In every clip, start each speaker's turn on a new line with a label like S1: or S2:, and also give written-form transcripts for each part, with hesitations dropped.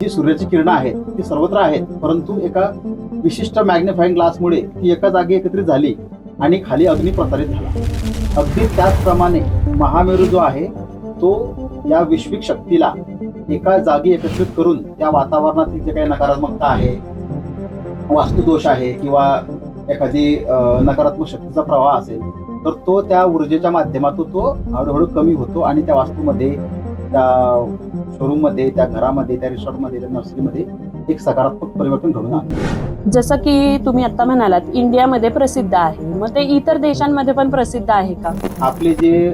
S1: जी सूर्याची किरणं आहेत ती सर्वत्र आहेत, परंतु एका विशिष्ट मॅग्निफाइंग ग्लासमुळे ती एका जागी एकत्रित झाली आणि खाली अग्नी प्रसारित झाला. अगदी त्याचप्रमाणे महामेरू जो आहे तो या विश्विक शक्तीला एका जागी एकत्रित करून त्या वातावरणातील जे काही नकारात्मकता आहे, वास्तुदोष आहे किंवा एखादी नकारात्मक शक्तीचा प्रवाह असेल, तर तो त्या ऊर्जेच्या माध्यमातून तो हळूहळू कमी होतो आणि त्या वास्तूमध्ये, त्या शोरूममध्ये, त्या घरामध्ये, त्या रिसॉर्टमध्ये, त्या नर्सरीमध्ये एक सकारात्मक परिवर्तन घडून आणतं.
S2: जसं की तुम्ही आता म्हणालात इंडियामध्ये प्रसिद्ध आहे, मग ते इतर देशांमध्ये पण प्रसिद्ध आहे का?
S1: आपले जे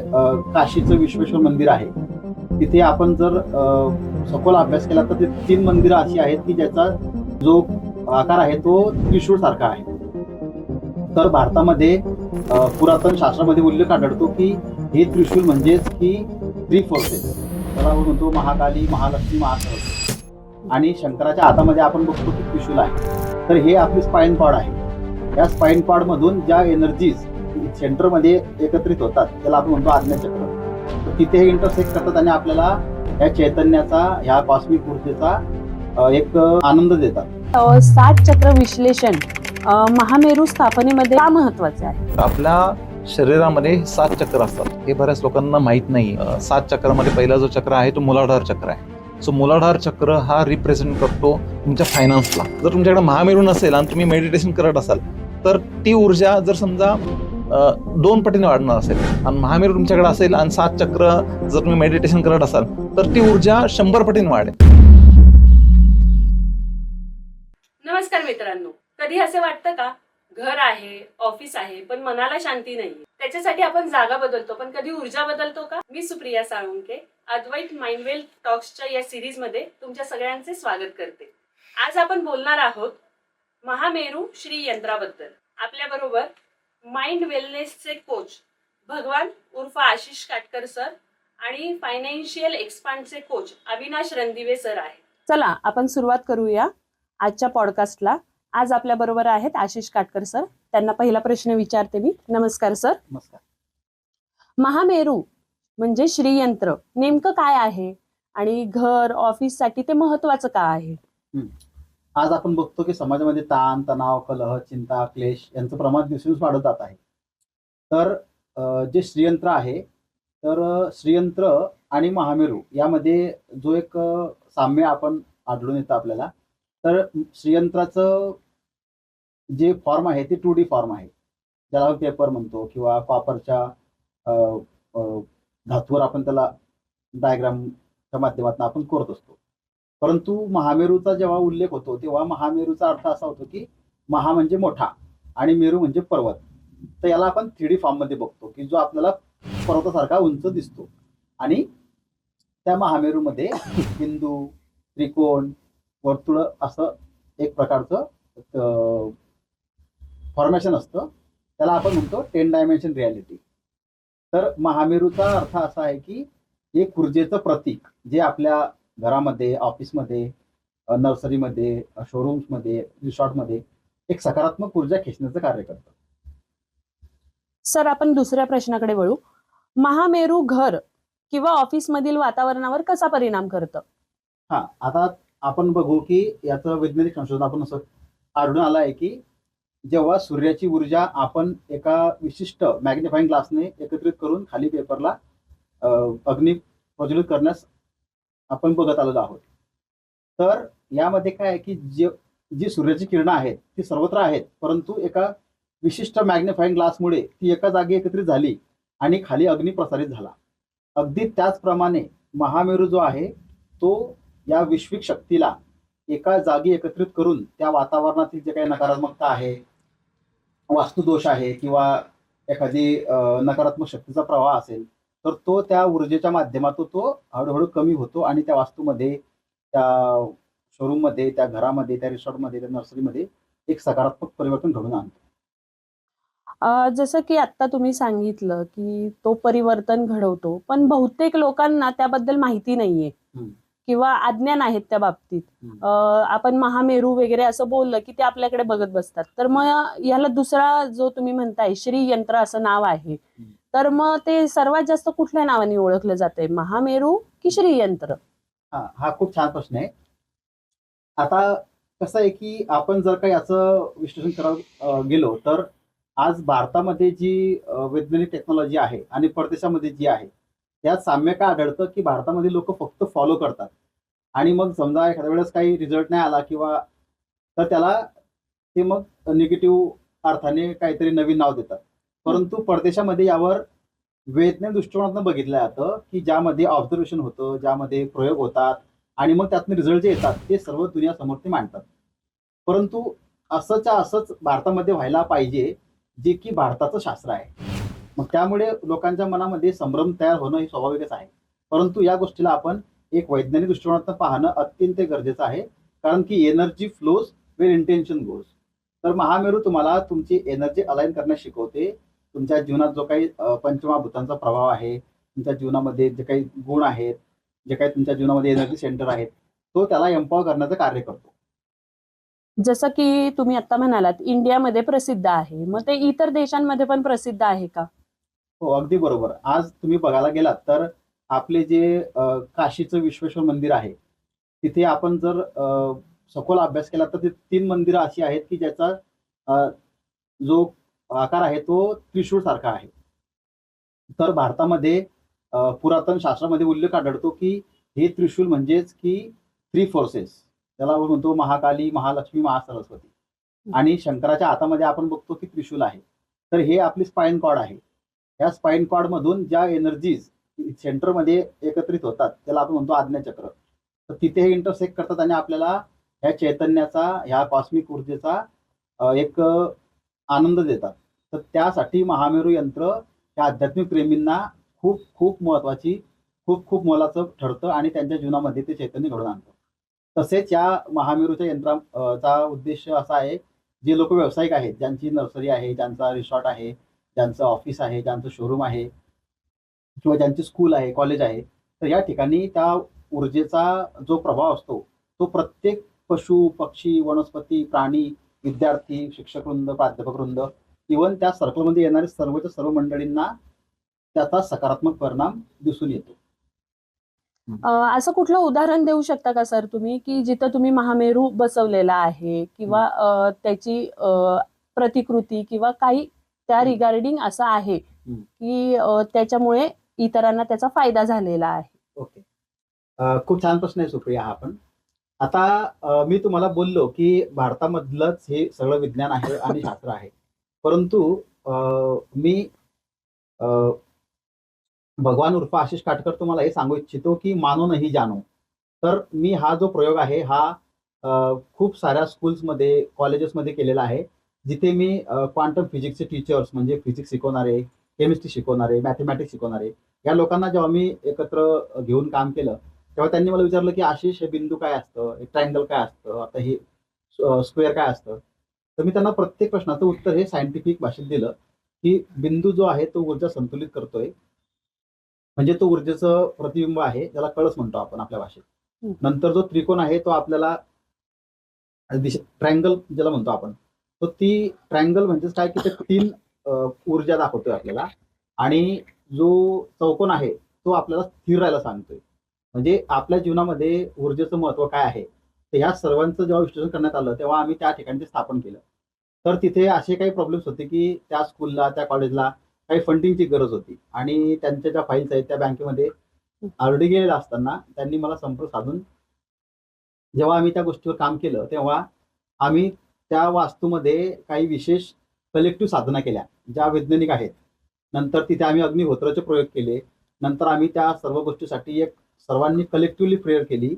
S1: काशीचं विश्वेश्वर मंदिर आहे, तिथे आपण जर सखोल अभ्यास केला तर ते 3 मंदिरं अशी आहेत की ज्याचा जो आकार आहे तो त्रिशूळ सारखा आहे. तर भारतामध्ये पुरातन शास्त्रामध्ये उल्लेख आढळतो की हे त्रिशूल म्हणजेच की 3 फोर्सेस, त्याला आपण म्हणतो महाकाली, महालक्ष्मी, महासरस्वती. आणि शंकराच्या हातामध्ये आपण बघतो की त्रिशूल आहे. तर हे आपली स्पाइन कॉर्ड आहे. या स्पाइन कॉर्ड मधून ज्या एनर्जीज सेंटरमध्ये एकत्रित होतात त्याला आपण म्हणतो आज्ञाचक्र. तर तिथे हे इंटरसेक्ट करतात आणि आपल्याला या चैतन्याचा, ह्या कॉस्मिक ऊर्जेचा एक आनंद देतात.
S2: 7 चक्र विश्लेषण महामेरू स्थापनेमध्ये का महत्वाचे आहे?
S3: आपल्या शरीरामध्ये 7 चक्र असतात. हे बऱ्याच लोकांना माहित नाही. 7 चक्रामध्ये पहिला जो चक्र आहे तो मूलाधार चक्र आहे. सो मूलाधार चक्र हा रिप्रेझेंट करतो तुमच्या फायनान्सला. जर तुमच्याकडे महामेरू नसेल आणि तुम्ही मेडिटेशन करत असाल तर ती ऊर्जा जर समजा 2 पटीने वाढणार असेल आणि महामेरू तुमच्याकडे असेल आणि 7 चक्र जर तुम्ही मेडिटेशन करत असाल तर ती ऊर्जा 100 पटीने वाढेल.
S2: नमस्कार मित्रांनो, कधी असे वाटतं का घर आहे, ऑफिस आहे, पण मनाला शांती नाहीये? त्याच्यासाठी आपण जागा बदलतो, पण कधी ऊर्जा बदलतो का? मी सुप्रिया साळुंके अद्वैत माइंडवेल टॉक्सच्या या सिरीज मध्ये तुमच्या सगळ्यांचे स्वागत करते. आज आपण बोलणार आहोत महामेरू श्री यंत्राबद्दल. आपल्या बरोबर माइंड वेलनेसचे कोच भगवान उर्फ आशिष काटकर सर आणि फायनान्शियल एक्सपांडचे कोच अविनाश रणदिवे सर आहे. चला आपण सुरुवात करूया आजच्या पॉडकास्टला. आज आपल्या बरोबर आहेत आशिष काटकर सर. त्यांना पहिला प्रश्न विचारते मी. नमस्कार सर.
S1: नमस्कार.
S2: महामेरू म्हणजे श्रीयंत्र नेमकं काय आहे आणि घर ऑफिस साठी ते महत्वाचं का आहे?
S1: आज आपण बघतो की समाजामध्ये ताण, तणाव, कलह, चिंता, क्लेश यांचं प्रमाण दिवसेंदिवस वाढत जात आहे. तर जे श्रीयंत्र आहे, तर श्रीयंत्र आणि महामेरू यामध्ये जो एक साम्य आपण आढळून येतं आपल्याला. तर श्रीयंत्राचं जे फॉर्म आहे ते 2D फॉर्म आहे, ज्याला आपण पेपर म्हणतो किंवा कॉपरच्या धातूवर आपण त्याला डायग्रामच्या माध्यमातून आपण करत असतो. परंतु महामेरूचा जेव्हा उल्लेख होतो तेव्हा महामेरूचा अर्थ असा होतो की महा म्हणजे मोठा आणि मेरू म्हणजे पर्वत. तर याला आपण 3D फॉर्म मध्ये बघतो की जो आपल्याला पर्वतासारखा उंच दिसतो आणि त्या महामेरूमध्ये बिंदू, त्रिकोण, वर्तुळ असं एक प्रकारचं फॉर्मेशन असतं. त्याला आपण म्हणतो 10 डायमेन्शन रियालिटी. तर महामेरूचा अर्थ असा आहे की एक ऊर्जेचं प्रतीक जे आपल्या घरामध्ये, ऑफिसमध्ये, नर्सरीमध्ये, शोरूम्समध्ये, रिसॉर्टमध्ये एक सकारात्मक ऊर्जा खेचण्याचं कार्य करतं.
S2: सर आपण दुसऱ्या प्रश्नाकडे वळू. महामेरू घर किंवा ऑफिस मधील वातावरणावर कसा परिणाम करतं?
S1: आता आपण बघू की याचं वैज्ञानिक संशोधन आपण असं आढळून आलं आहे की जेव्हा सूर्याची ऊर्जा आपण एका विशिष्ट मॅग्निफाइंग ग्लासने एकत्रित करून खाली पेपरला अग्नी प्रज्वलित करण्यास आपण बघत आलेलो आहोत. तर यामध्ये काय आहे की जी सूर्याची किरणं आहेत ती सर्वत्र आहेत, परंतु एका विशिष्ट मॅग्निफाइंग ग्लासमुळे ती एका जागी एकत्रित झाली आणि खाली अग्नी प्रसारित झाला. अगदी त्याचप्रमाणे महामेरू जो आहे तो या विश्विक शक्तीला एका जागी एकत्रित करून त्या वातावरणातील जे काही नकारात्मकता आहे, वास्तुदोष आहे किंवा एखादी नकारात्मक शक्तीचा प्रवाह असेल, तर तो त्या ऊर्जेच्या माध्यमातून तो हळूहळू कमी होतो आणि त्या वास्तूमध्ये, त्या शोरूममध्ये, त्या घरामध्ये, त्या रिसॉर्टमध्ये, त्या नर्सरीमध्ये एक सकारात्मक परिवर्तन घडून आणतो.
S2: जसं की आता तुम्ही सांगितलं की तो परिवर्तन घडवतो, पण बहुतेक लोकांना त्याबद्दल माहिती नाहीये किंवा अज्ञान आहेत त्या बाबतीत. आपण महामेरू वगैरे असं बोललं की ते आपल्याकडे बघत बसतात. तर मग याला दुसरा जो तुम्ही म्हणताय श्रीयंत्र असं नाव आहे, तर मग ते सर्वात जास्त कुठल्या नावाने ओळखलं जातंय, महामेरू की श्रीयंत्र?
S1: हा खूप छान प्रश्न आहे. आता कसं आहे की आपण जर का याचं विश्लेषण करायला गेलो तर आज भारतामध्ये जी वैज्ञानिक टेक्नॉलॉजी आहे आणि परदेशामध्ये जी आहे त्यात साम्य काय आढळतं की भारतामध्ये लोक फक्त फॉलो करतात आणि मग समजा एखाद्या वेळेस काही रिझल्ट नाही आला किंवा तर त्याला ते मग निगेटिव्ह अर्थाने काहीतरी नवीन नाव देतात. परंतु परदेशामध्ये यावर वैज्ञानिक दृष्टिकोनातून बघितलं जातं की ज्यामध्ये ऑब्झर्वेशन होतं, ज्यामध्ये प्रयोग होतात आणि मग त्यातून रिझल्ट जे येतात ते सर्व दुनियासमोर ते मांडतात. परंतु असंच्या असंच भारतामध्ये व्हायला पाहिजे, जे की भारताचं शास्त्र आहे. मग त्यामुळे लोकांच्या मनामध्ये संभ्रम तयार होणं हे स्वाभाविकच आहे. परंतु या गोष्टीला आपण एक वैज्ञानिक दृष्टिकोनातून पाहणं अत्यंत गरजेचं आहे. कारण की energy flows where intention goes. तर महामेरू तुम्हाला तुमची एनर्जी अलाइन करण्यास शिकवते. तुमच्या जीवनात जो काही पंचमहाभूतांचा प्रभाव आहे, तुमच्या जीवनामध्ये जे काही गुण आहेत, जे काही तुमच्या जीवनामध्ये एनर्जी सेंटर आहेत, तो त्याला एम्पॉवर करण्याचं कार्य करतो.
S2: जसं की तुम्ही आता म्हणालात इंडियामध्ये प्रसिद्ध आहे, मग ते इतर देशांमध्ये पण प्रसिद्ध आहे का?
S1: हो, अगदी बरोबर. आज तुम्ही बघायला गेलात तर आपले जे काशीचं विश्वेश्वर मंदिर आहे, तिथे आपण जर सखोल अभ्यास केला तर ते 3 मंदिरं अशी आहेत की ज्याचा अ, जो आकार आहे तो त्रिशूळ सारखा आहे. तर भारतामध्ये पुरातन शास्त्रामध्ये उल्लेख आढळतो की हे त्रिशूल म्हणजेच की 3 फोर्सेस. त्याला आपण म्हणतो महाकाली, महालक्ष्मी, महासरस्वती. आणि शंकराच्या हातामध्ये आपण बघतो की त्रिशूल आहे. तर हे आपली स्पाइन कॉर्ड आहे. या स्पाइन कॉर्ड मधून ज्या एनर्जीज सेंटरमध्ये एकत्रित होतात त्याला आपण म्हणतो आज्ञाचक्र. तर तिथे हे इंटरसेक्ट करतात आणि आपल्याला ह्या चैतन्याचा, ह्या कॉस्मिक ऊर्जेचा एक आनंद देतात. तर त्यासाठी महामेरू यंत्र या आध्यात्मिक प्रेमींना खूप खूप महत्वाची, खूप खूप मोलाचं ठरतं आणि त्यांच्या जीवनामध्ये ते चैतन्य घडवून आणतं. तसेच या महामेरूच्या चा उद्देश असा आहे, जे लोक व्यावसायिक आहेत, ज्यांची नर्सरी आहे, ज्यांचा रिसॉर्ट आहे, ज्यांचं ऑफिस आहे, ज्यांचं शोरूम आहे किंवा ज्यांची स्कूल आहे, कॉलेज आहे, तर या ठिकाणी त्या ऊर्जेचा जो प्रभाव असतो, तो प्रत्येक पशु, पक्षी, वनस्पती, प्राणी, विद्यार्थी, शिक्षक वृंद, प्राध्यापक वृंद, इव्हन त्या सर्कलमध्ये येणारे सर्वच्या सर्व मंडळींना त्याचा सकारात्मक परिणाम दिसून येतो.
S2: असं कुठलं उदाहरण देऊ शकता का सर तुम्ही, की जिथं तुम्ही महामेरू बसवलेला आहे किंवा त्याची प्रतिकृती किंवा काही त्या
S1: हं.
S2: रिगार्डिंग असं आहे
S1: हं.
S2: की त्याच्यामुळे इतरांना त्याचा फायदा झालेला आहे?
S1: ओके. खूप छान प्रश्न आहे सुप्रिया हा पण. आता मी तुम्हाला बोललो, की भारतामधलंच हे सगळं विज्ञान आहे आणि शास्त्र आहे. परंतु मी अ, भगवान उर्फ आशिष काटकर तुम्हाला हे सांगू इच्छितो, की मानो नहीं जानो. तर मी हा जो प्रयोग आहे हा खूप साऱ्या स्कूल्समध्ये, कॉलेजेसमध्ये केलेला आहे. जिथे मी क्वांटम फिजिक्सचे टीचर्स म्हणजे फिजिक्स शिकवणारे, केमिस्ट्री शिकवणारे, मॅथेमॅटिक्स शिकवणारे, या लोकांना जेव्हा मी एकत्र घेऊन काम केलं, तेव्हा त्यांनी मला विचारलं, की "आशिष हे बिंदू काय असतं? एक ट्रायंगल काय असतं? आता हे स्क्वेअर काय असतं?" तर मी त्यांना प्रत्येक प्रश्नाचं उत्तर हे सायंटिफिक भाषेत दिलं, की बिंदू जो आहे तो ऊर्जा संतुलित करतोय. म्हणजे तो ऊर्जेचं प्रतिबिंब आहे, त्याला कळस म्हणतो आपण आपल्या भाषेत.
S2: हं.
S1: नंतर जो त्रिकोण आहे तो आपल्याला ट्रायंगल ज्याला म्हणतो आपण. तर ती ट्रायंगल म्हणजेच काय, की ते 3 ऊर्जा दाखवतोय आपल्याला आणि जो चौकोन आहे, तो आपल्याला स्थिर राहायला सांगतोय. म्हणजे आपल्या जीवनामध्ये ऊर्जेचं महत्त्व काय आहे? तर ह्या सर्वांचं जेव्हा विश्लेषण करण्यात आलं, तेव्हा आम्ही त्या ठिकाणी ते स्थापन केलं. तर तिथे असे काही प्रॉब्लेम्स होते, की त्या स्कूलला, त्या कॉलेजला काही फंडिंगची गरज होती आणि त्यांच्या ज्या फाईल्स आहेत त्या बँकेमध्ये ऑलरेडी गेलेल्या असताना त्यांनी मला संपर्क साधून जेव्हा आम्ही त्या गोष्टीवर काम केलं, तेव्हा आम्ही त्या वास्तूमध्ये काही विशेष कलेक्टिव्ह साधना केल्या, ज्या वैज्ञानिक आहेत. नंतर तिथे आम्ही अग्निहोत्राचे प्रयोग केले. नंतर आम्ही त्या सर्व गोष्टीसाठी एक सर्वांनी कलेक्टिव्हली प्रेयर केली.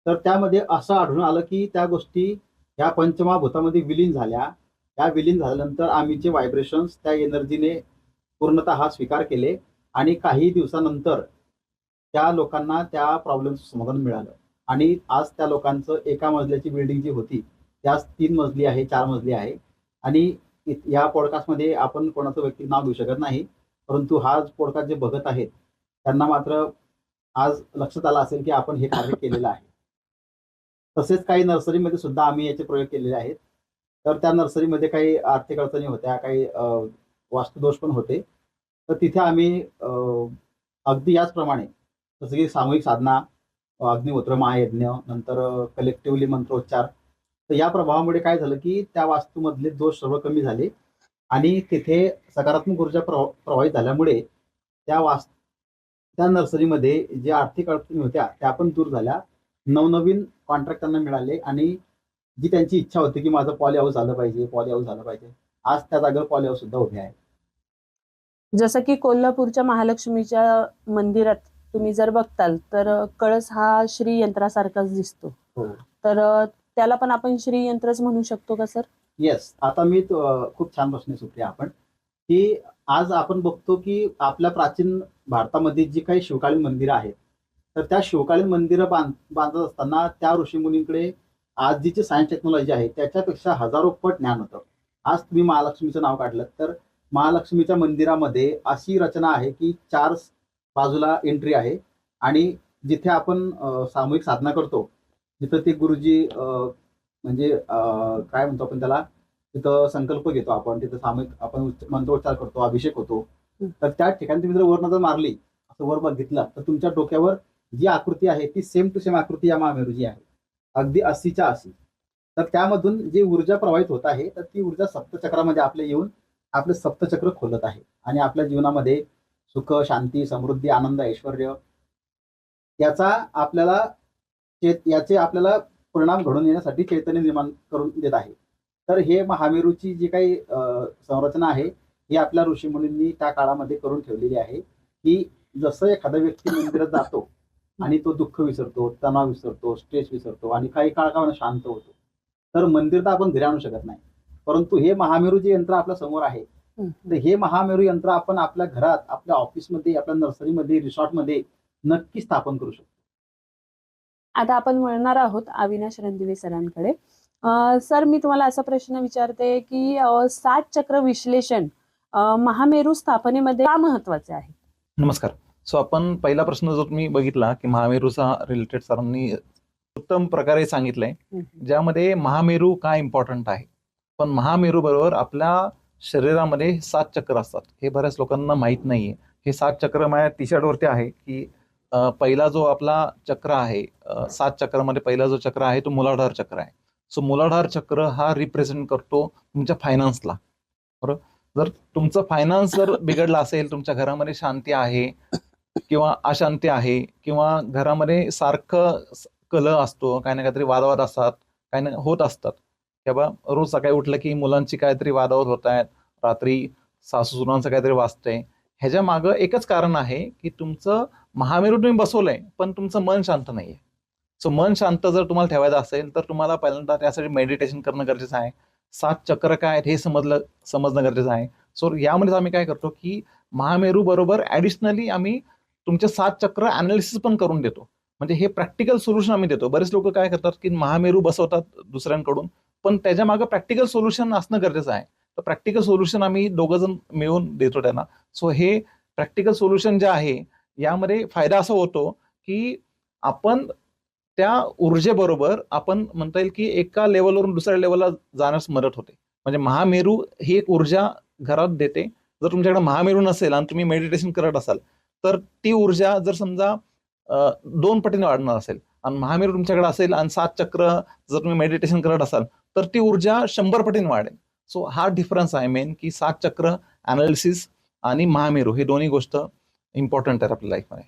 S1: तर त्यामध्ये असं आढळून आलं, की त्या गोष्टी ह्या पंचमहाभूतामध्ये विलीन झाल्या. त्या विलीन झाल्यानंतर आम्ही जे व्हायब्रेशन्स त्या एनर्जीने पूर्णतः स्वीकार केले आणि काही दिवसानंतर त्या लोकांना त्या प्रॉब्लेमचं समाधान मिळालं. आणि आज त्या लोकांचं एका मजल्याची बिल्डिंग जी होती, ती आज 3 मजली आहे, 4 मजली आहे. आणि या पॉडकास्टमध्ये आपण कोणाचं व्यक्ती नाव घेऊ शकत नाही. परंतु हा पॉडकास्ट जे बघत आहेत, त्यांना मात्र आज लक्षात आलं असेल, की आपण हे कार्य केलेलं आहे. तसेच काही नर्सरीमध्ये सुद्धा आम्ही याचे प्रयोग केलेले आहेत. तर त्या नर्सरीमध्ये काही आर्थिक अडचणी होत्या, काही वास्तुदोष पण होते. तर तिथे आम्ही अगदी याचप्रमाणे जसं की सामूहिक साधना, अग्निहोत्र महायज्ञ, नंतर कलेक्टिव्हली मंत्रोच्चार. तर या प्रभावामुळे काय झालं की त्या वास्तूमधले दोष सर्व कमी झाले आणि तिथे सकारात्मक ऊर्जा प्रवाहित झाल्यामुळे त्या नर्सरीमध्ये जे आर्थिक अडचणी होत्या त्या पण दूर झाल्या. नवनवीन कॉन्ट्रॅक्ट त्यांना मिळाले आणि जी त्यांची इच्छा होती की माझं पॉली हाऊस झालं पाहिजे, पॉली हाऊस झालं पाहिजे, आज त्या जागेवर पॉली हाऊस सुद्धा उभे आहे.
S2: जसं की कोल्हापूरच्या महालक्ष्मीच्या मंदिरात तुम्ही जर बघताल तर कळस हा श्री यंत्रासारखाच दिसतो.
S1: हो.
S2: तर त्याला पण आपण श्री यंत्रच म्हणू शकतो का सर?
S1: येस. आता मी खूप छान प्रश्न सुप्रिया आपण की आज आपण बघतो की आपल्या प्राचीन भारतामध्ये जी काही शिवकालीन मंदिरं आहेत, तर त्या शिवकालीन मंदिरं बांधत असताना त्या ऋषीमुनींकडे आज जी सायन्स टेक्नॉलॉजी आहे त्याच्यापेक्षा हजारो पट ज्ञान होतं. आज तुम्ही महालक्ष्मीचं नाव काढलं तर महालक्ष्मीच्या मंदिरामध्ये अशी रचना आहे की 4 बाजूला एंट्री आहे आणि जिथे आपण सामूहिक साधना करतो, जिथं ते गुरुजी म्हणजे काय म्हणतो आपण त्याला, तिथं संकल्प घेतो आपण, तिथं सामूहिक आपण मंत्रोच्चार करतो, अभिषेक होतो. तर त्या ठिकाणी तुम्ही जर वर नजर मारली, असं वर बघितलं तर तुमच्या डोक्यावर जी आकृती आहे ती सेम टू सेम आकृती या महामेरूची आहे, अगदी 80च्या 80. तर त्यामधून जी ऊर्जा प्रवाहित होत आहे तर ती ऊर्जा सप्तचक्रामध्ये आपले येऊन आपलं सप्तचक्र खोलत आहे आणि आपल्या जीवनामध्ये सुख, शांती, समृद्धी, आनंद, ऐश्वर याचा आपल्याला याचे आपल्याला परिणाम घडून येण्यासाठी चैतन्य निर्माण करून देत आहे. तर हे महामेरूची जी काही संरचना आहे ही आपल्या ऋषीमुनींनी त्या काळामध्ये करून ठेवलेली आहे की जसं एखादा व्यक्ती मंदिरात जातो आणि तो दुःख विसरतो, तणाव विसरतो, स्ट्रेस विसरतो आणि काही काळ का होईना शांत होतो. तर मंदिर तर आपण घरी आणू शकत नाही, परंतु हे महामेरू जे यंत्र आपल्या समोर आहे, तर हे महामेरू यंत्र आपण आपल्या घरात, आपल्या ऑफिसमध्ये, आपल्या नर्सरीमध्ये, रिसॉर्टमध्ये नक्की स्थापन करू शकतो.
S2: आता आपण वळणार आहोत अविनाश रणदिवे सरांकडे. सर, मी तुम्हाला असा प्रश्न विचारते की 7 चक्र विश्लेषण महामेरू स्थापनेमध्ये का महत्वाचे आहे?
S3: नमस्कार. सो आपण पहिला प्रश्न जो तुम्ही बघितला की महामेरूचा रिलेटेड सरांनी उत्तम प्रकारे सांगितलंय, ज्यामध्ये महामेरू का इम्पॉर्टंट आहे. पण महामेरू बरोबर आपल्या शरीरामध्ये 7 चक्र असतात, हे बऱ्याच लोकांना माहीत नाहीये. हे 7 चक्र माझ्या टी शर्टवरती आहे की पहिला जो आपला चक्र आहे, 7 चक्रामध्ये पहिला जो चक्र आहे तो मूलाधार चक्र आहे. सो मूलाधार चक्र हा रिप्रेझेंट करतो तुमच्या फायनान्सला. बरोबर. जर तुमचं फायनान्स जर बिघडला असेल, तुमच्या घरामध्ये शांती आहे किंवा अशांती आहे किंवा घरामध्ये सारखं कलह असतो, काही ना काहीतरी वादवाद असतात, काही ना होत असतात, किंवा रोज सकाळी उठलं की मुलांची काहीतरी वादावाद होत आहेत, रात्री सासू सुनांचं काहीतरी वाजतंय, ह्याच्या मागं एकच कारण आहे की तुमचं महामेरू तुम्ही बसवलंय पण तुमचं मन शांत नाहीये. सो मन शांत जर तुम्हाला ठेवायचं असेल तर तुम्हाला पहिल्यांदा त्यासाठी मेडिटेशन करणं गरजेचं आहे. 7 चक्र काय आहेत हे समजणं गरजेचं आहे. सो यामध्ये आम्ही काय करतो की महामेरू बरोबर ॲडिशनली आम्ही तुमचे 7 चक्र अनालिसिस पण करून देतो. म्हणजे हे प्रॅक्टिकल सोल्युशन आम्ही देतो. बरेच लोक काय करतात की महामेरू बसवतात दुसऱ्यांकडून, पण त्याच्या मागे प्रॅक्टिकल सोल्युशन असणं गरजेचं आहे. तर प्रॅक्टिकल सोल्युशन आम्ही दोघं जण मिळून देतो त्यांना. सो हे प्रॅक्टिकल सोल्युशन जे आहे यामध्ये फायदा असा होतो की आपण त्या ऊर्जेबरोबर आपण म्हणता येईल की एका लेवलवरून दुसऱ्या लेवलला जाण्यास मदत होते. म्हणजे महामेरू ही एक ऊर्जा घरात देते. जर तुमच्याकडे महामेरू नसेल आणि तुम्ही मेडिटेशन करत असाल तर ती ऊर्जा जर समजा 2 पटीने वाढणार असेल, आणि महामेरू तुमच्याकडे असेल आणि 7 चक्र जर तुम्ही मेडिटेशन करत असाल तर ती ऊर्जा 100 पटीने वाढेल. सो हा डिफरन्स आहे मेन, की 7 चक्र अनालिसिस आणि महामेरू हे दोन्ही गोष्ट इम्पॉर्टंट आहे आपल्या लाईफमध्ये.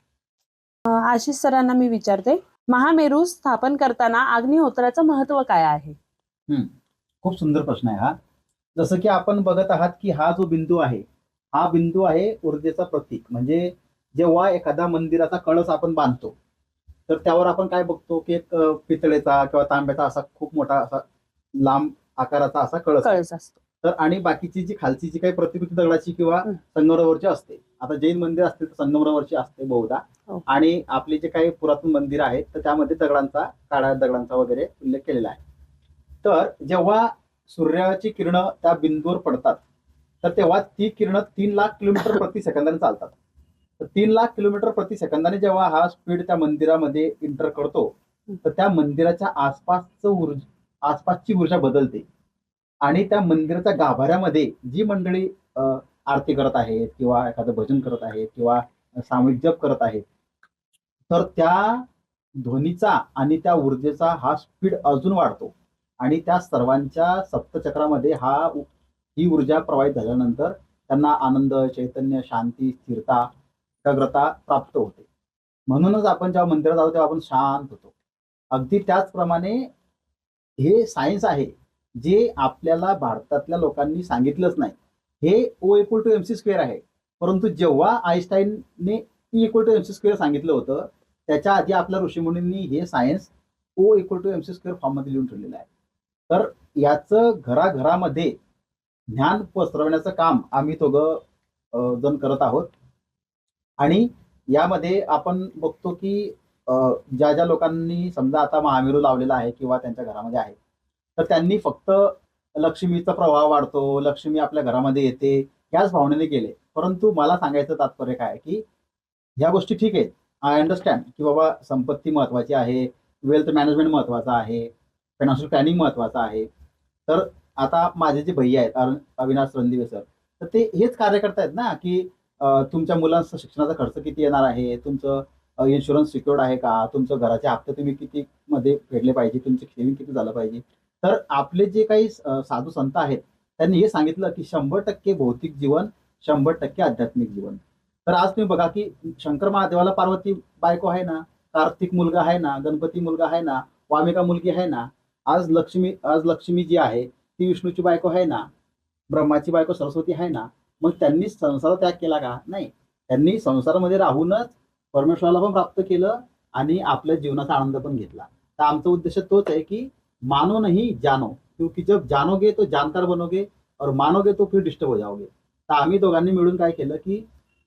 S2: आशिष सरांना मी विचारते, महामेरू स्थापन करताना अग्निहोत्राचं महत्व काय आहे?
S1: खूप सुंदर प्रश्न आहे हा. जसं की आपण बघत आहात की हा जो बिंदू आहे, हा बिंदू आहे ऊर्जेचा प्रतीक. म्हणजे जेव्हा एखादा मंदिराचा कळस आपण बांधतो तर त्यावर आपण काय बघतो की एक पितळेचा किंवा तांब्याचा असा खूप मोठा असा लांब आकाराचा असा कळस आहे.
S2: कळस असतो.
S1: तर आणि बाकीची जी खालची जी काही प्रतिकृती दगडाची किंवा संगमरवरची असते, आता जैन मंदिर असते तर संगमरवरची असते बहुधा,
S2: हो.
S1: आणि आपली जे काही पुरातन मंदिर आहेत तर त्यामध्ये दगडांचा, काळ्या दगडांचा वगैरे उल्लेख केलेला आहे. तर जेव्हा सूर्याची किरणं त्या बिंदूवर पडतात तर तेव्हा ती किरणं 3 लाख किलोमीटर प्रति सेकंदाने चालतात. तर 3 लाख किलोमीटर प्रति सेकंदाने जेव्हा हा स्पीड त्या मंदिरामध्ये इंटर करतो तर त्या मंदिराच्या आसपासची ऊर्जा बदलते आणि त्या मंदिराच्या गाभाऱ्यामध्ये जी मंडळी आरती करत आहेत किंवा एखादं भजन करत आहेत किंवा सामूहिक जप करत आहेत तर त्या ध्वनीचा आणि त्या ऊर्जेचा हा स्पीड अजून वाढतो आणि त्या सर्वांच्या सप्तचक्रामध्ये ही ऊर्जा प्रवाहित झाल्यानंतर त्यांना आनंद, चैतन्य, शांती, स्थिरता, एकाग्रता प्राप्त होते. म्हणूनच आपण जेव्हा मंदिरात जातो तेव्हा आपण शांत होतो. अगदी त्याचप्रमाणे हे सायन्स आहे जे आपल्याला भारतातल्या लोकांनी सांगितलंच नाही. हे O=mc² आहे. परंतु जेव्हा आईन्स्टाईनने E=mc² सांगितलं होतं त्याच्या आधी आपल्या ऋषीमुनींनी हे सायन्स O=mc² फॉर्ममध्ये लिहून ठेवलेलं आहे. तर याचं घराघरामध्ये ज्ञान पसरवण्याचं काम आम्ही जण करत आहोत. आणि यामध्ये आपण बघतो की ज्या ज्या लोकांनी समजा आता महामेरू लावलेला आहे किंवा त्यांच्या घरामध्ये आहे, तर त्यांनी फक्त लक्ष्मीचा प्रवाह वाढतो, लक्ष्मी आपल्या घरामध्ये येते याच भावनेने केले. परंतु मला सांगायचं तात्पर्य काय आहे की ह्या गोष्टी ठीक आहेत. आय अंडरस्टँड की बाबा संपत्ती महत्वाची आहे, वेल्थ मॅनेजमेंट महत्वाचा आहे, फायनान्शियल प्लॅनिंग महत्वाचं आहे. तर आता माझे जे भैया आहेत अविनाश रणदिवे सर, तर ते हेच कार्य करतायत ना की तुमच्या मुलांचा शिक्षणाचा खर्च किती येणार आहे, तुमचं इन्शुरन्स सिक्युअर्ड आहे का, तुमचं घराचे हप्ते तुम्ही किती मध्ये फेडले पाहिजे, तुमचं सेव्हिंग किती झालं पाहिजे. तर आपले जे काही साधू संत आहेत त्यांनी हे सांगितलं की 100% भौतिक जीवन, 100% आध्यात्मिक जीवन. तर आज तुम्ही बघा की शंकर महादेवाला पार्वती बायको आहे ना, कार्तिक मुलगा आहे ना, गणपती मुलगा आहे ना, वामिका मुलगी आहे ना, आज लक्ष्मी जी आहे ती विष्णूची बायको आहे ना, ब्रह्माची बायको सरस्वती आहे ना. मग त्यांनी संसार त्याग केला का? नाही. त्यांनी संसारामध्ये राहूनच परमेश्वराला पण प्राप्त केलं आणि आपल्या जीवनाचा आनंद पण घेतला. तर आमचा उद्देश तोच आहे की मानो नहीं जानो, क्योंकि जब जानोगे तो जानकार बनोगे और मानोगे तो फिर डिस्टर्ब हो जाओगे. तर आम्ही दोघांनी मिळून काय केलं की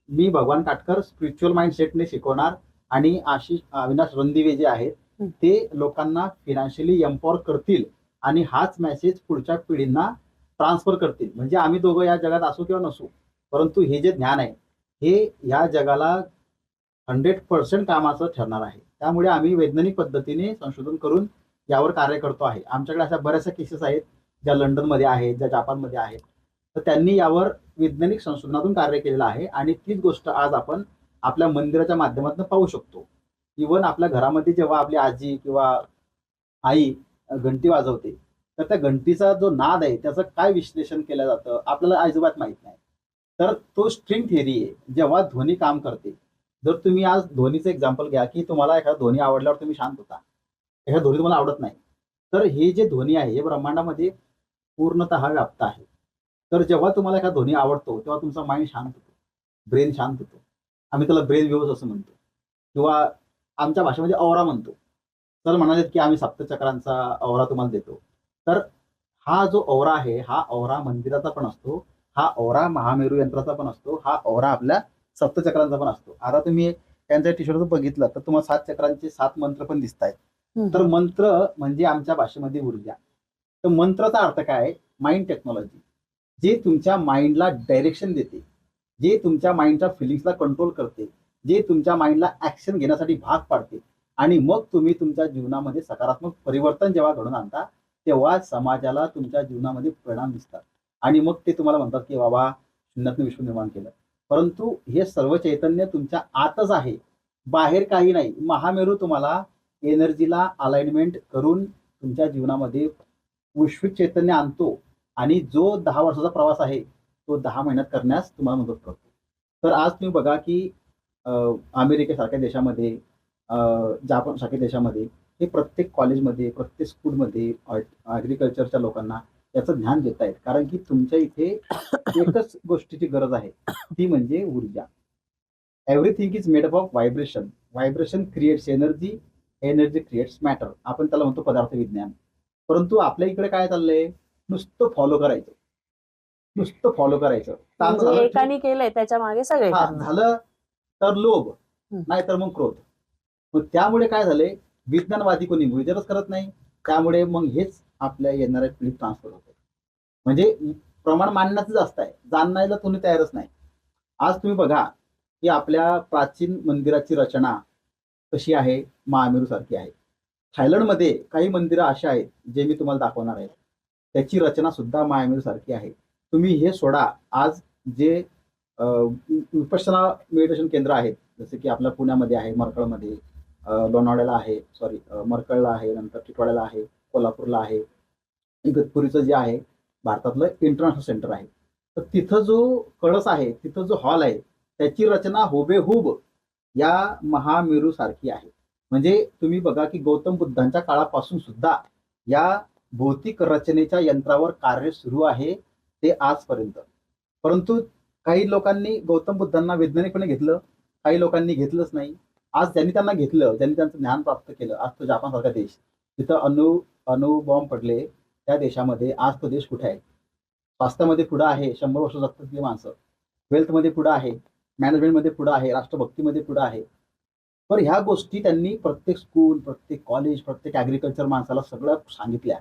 S1: मी भगवान काटकर स्पिरिच्युअल माइंडसेटने शिकवणार आणि अविनाश रणदिवे जे आहेत ते लोकांना फिनान्शियली एम्पॉवर करतील आणि हाच मेसेज पुढच्या पिढींना ट्रान्सफर करतील. म्हणजे आम्ही दोघं या जगात असू किंवा नसू, परंतु हे जे ज्ञान आहे हे या जगाला 100% कामाचं ठरणार आहे. त्यामुळे आम्ही वैज्ञानिक पद्धतीने संशोधन करून यावर कार्य करतो आहे. आमच्याकडे अशा बऱ्याचशा केसेस आहेत ज्या लंडनमध्ये आहेत, ज्या जापानमध्ये आहेत. तर त्यांनी यावर वैज्ञानिक संशोधनातून कार्य केलेलं आहे आणि तीच गोष्ट आज आपण आपल्या मंदिराच्या माध्यमातून पाहू शकतो. इव्हन आपल्या घरामध्ये जेव्हा आपली आजी किंवा आई घंटी वाजवते तर त्या घंटीचा जो नाद आहे त्याचं काय विश्लेषण केलं जातं आपल्याला अजिबात माहित नाही. तर तो स्ट्रिंग थिअरी आहे. जेव्हा ध्वनी काम करते, जर तुम्ही आज ध्वनीचं एक्झाम्पल घ्या की तुम्हाला एखादा ध्वनी आवडल्यावर तुम्ही शांत होता, एखादा ध्वनी तुम्हाला आवडत नाही, तर हे जे ध्वनी आहे हे ब्रह्मांडामध्ये पूर्णतः व्याप्त आहे. तर जेव्हा तुम्हाला एखादा ध्वनी आवडतो तेव्हा तुमचा माइंड शांत होतो, ब्रेन शांत होतो. आम्ही त्याला ब्रेन वेव्हज असं म्हणतो किंवा आमच्या भाषेमध्ये औरा म्हणतो. तर म्हणाले की आम्ही सप्तचक्रांचा औरा तुम्हाला देतो. तर हा जो औरा आहे हा औरा मंदिराचा पण असतो, हा औरा महामेरू यंत्राचा पण असतो, हा औरा आपल्या सप्तचक्रांचा पण असतो. आता तुम्ही त्यांच्या टी शर्ट बघितलं तर तुम्हाला 7 चक्रांचे 7 मंत्र पण दिसत आहेत. तर मंत्र म्हणजे आमच्या भाषेमध्ये ऊर्जा. तर मंत्राचा अर्थ काय? माइंड टेक्नॉलॉजी, जे तुमच्या माइंडला डायरेक्शन देते, जे तुमच्या माइंडच्या फिलिंग्सला कंट्रोल करते, जे तुमच्या माइंडला ऍक्शन घेण्यासाठी भाग पाडते आणि मग तुम्ही तुमच्या जीवनामध्ये सकारात्मक परिवर्तन जेव्हा घडून आणता तेव्हा समाजाला तुमच्या जीवनामध्ये परिणाम दिसतात आणि मग ते तुम्हाला म्हणतात की बाबा शून्यातून विश्व निर्माण केलं. परंतु हे सर्व चैतन्य तुमच्या आतच आहे, बाहेर काही नाही. महामेरू तुम्हाला एनर्जीला अलाइनमेंट करून तुमच्या जीवनामध्ये वैश्विक चैतन्य आणतो आणि जो 10 वर्षाचा प्रवास आहे तो 10 महिन्यात करण्यास तुम्हाला मदत करतो. तर आज तुम्ही बघा की अमेरिकेसारख्या देशामध्ये, जापान सारख्या देशामध्ये हे प्रत्येक कॉलेजमध्ये, प्रत्येक स्कूलमध्ये ॲग्रिकल्चरच्या लोकांना याचं ज्ञान देत आहेत. कारण की तुमच्या इथे एकच गोष्टीची गरज आहे, ती म्हणजे ऊर्जा. Everything is made up of vibration. Vibration creates energy, energy creates matter. आपण त्याला म्हणतो पदार्थ विज्ञान. परंतु आपल्या इकडे काय चाललंय? नुसतं फॉलो करायचं, नुसतं फॉलो करायचं. चांगलं
S4: म्हणजे
S1: झालं
S4: एकाने केलंय त्याच्या मागे सगळे
S1: हा
S4: करणार.
S1: झालं तर लोभ,
S4: हम्म.
S1: नाहीतर मग क्रोध. मग त्यामुळे काय झालंय? विज्ञानवादी कोणी विचारच करत नाही. त्यामुळे मग हेच आपल्या येणाऱ्या पिढीत ट्रान्सफर होते. म्हणजे प्रमाण मानण्याचं जास्त आहे, जाणायला तुम्ही तयारच नाही. आज तुम्ही बघा की आपल्या प्राचीन मंदिराची रचना कशी आहे, महामेरू सारखी आहे. थायलंडमध्ये काही मंदिरं अशी आहेत जे मी तुम्हाला दाखवणार आहे, त्याची रचना सुद्धा महामेरू सारखी आहे. तुम्ही हे सोडा, आज जे विपश्यना मेडिटेशन केंद्र आहेत जसे की आपल्या पुण्यामध्ये आहे, मरकळमध्ये, लोणावळ्याला आहे, मरकळला आहे, नंतर टिटवाळ्याला आहे, कोल्हापूरला आहे, इगतपुरीचं जे आहे भारतातलं इंटरनॅशनल सेंटर आहे. तर तिथं जो कळस आहे, तिथं जो हॉल आहे, त्याची रचना हुबेहूब या महामेरू सारखी आहे. म्हणजे तुम्ही बघा की गौतम बुद्धांच्या काळापासून सुद्धा या भौतिक रचनेच्या यंत्रावर कार्य सुरू आहे ते आजपर्यंत. परंतु काही लोकांनी गौतम बुद्धांना वैज्ञानिकपणे घेतलं, काही लोकांनी घेतलंच नाही. आज ज्यांनी त्यांना घेतलं, ज्यांनी त्यांचं ज्ञान प्राप्त केलं, आज तो जापानसारखा देश, तिथं अणुबॉम्ब पडले, त्या देशामध्ये आज तो देश कुठे आहे? स्वास्थ्यामध्ये पुढं आहे, 100 वर्ष जगतात ती माणसं. वेल्थमध्ये पुढं आहे, मॅनेजमेंटमध्ये पुढं आहे, राष्ट्रभक्तीमध्ये पुढं आहे. पण ह्या गोष्टी त्यांनी प्रत्येक स्कूल, प्रत्येक कॉलेज, प्रत्येक ॲग्रिकल्चर माणसाला सगळं सांगितल्या,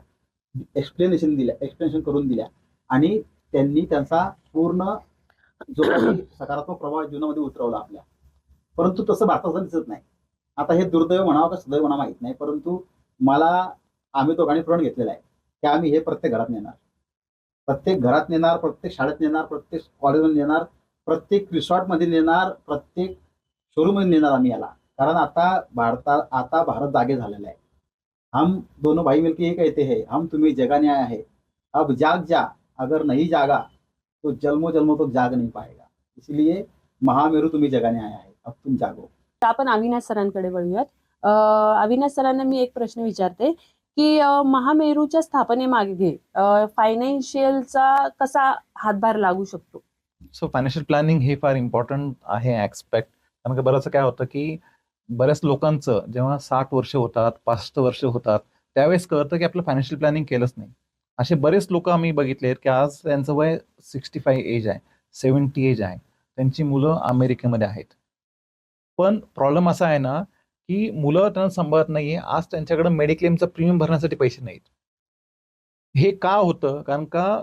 S1: एक्सप्लेनेशन करून दिल्या आणि त्यांनी त्यांचा पूर्ण जो काही सकारात्मक प्रभाव जीवनामध्ये उतरवला आपल्या. परंतु तसं भारतात दिसत नाही. आता हे दुर्दैव म्हणावं का सदैव म्हणावं माहीत नाही, परंतु आम्ही दोघांनी प्रण घेतलेला आहे की आम्ही हे प्रत्येक घरात नेणार, प्रत्येक शाळेत नेणार, प्रत्येक कॉलेजमध्ये नेणार, प्रत्येक रिसॉर्टमध्ये नेणार, प्रत्येक शोरूममध्ये नेणार आम्ही याला. कारण आता भारत जागे झालेला आहे. हम दोनों भाई मिलके ये कहते हैं, हम तुम्हें जगाने आया है, अब जाग जा, अगर नहीं जागा तो जन्मों जन्मों तक जाग नहीं पाएगा. इसलिए महामेरू तुम्ही जगाने आया है, अब तुम जागो.
S4: आपण अविनाश सरांकडे वळूयात. अविनाश सरांना मी एक प्रश्न विचारते की महामेरूच्या स्थापनेमागे फायनान्शियलचा कसा हातभार लागू शकतो?
S3: सो फायनान्शियल प्लॅनिंग हे फार इम्पॉर्टंट आहे ऍस्पेक्ट. कारण का बरंच काय होतं की बऱ्याच लोकांचं जेव्हा 60 वर्ष होतात, 65 वर्ष होतात, त्यावेळेस कळतं की आपलं फायनान्शियल प्लॅनिंग केलंच नाही. असे बरेच लोक आम्ही बघितले आहेत की आज त्यांचं वय 65 एज आहे, 70 एज आहे, त्यांची मुलं अमेरिकेमध्ये आहेत. पण प्रॉब्लेम असा आहे ना की मुलं त्यांना सांभाळत नाहीये. आज त्यांच्याकडे मेडिक्लेमचं प्रीमियम भरण्यासाठी पैसे नाहीत. हे का होतं? कारण का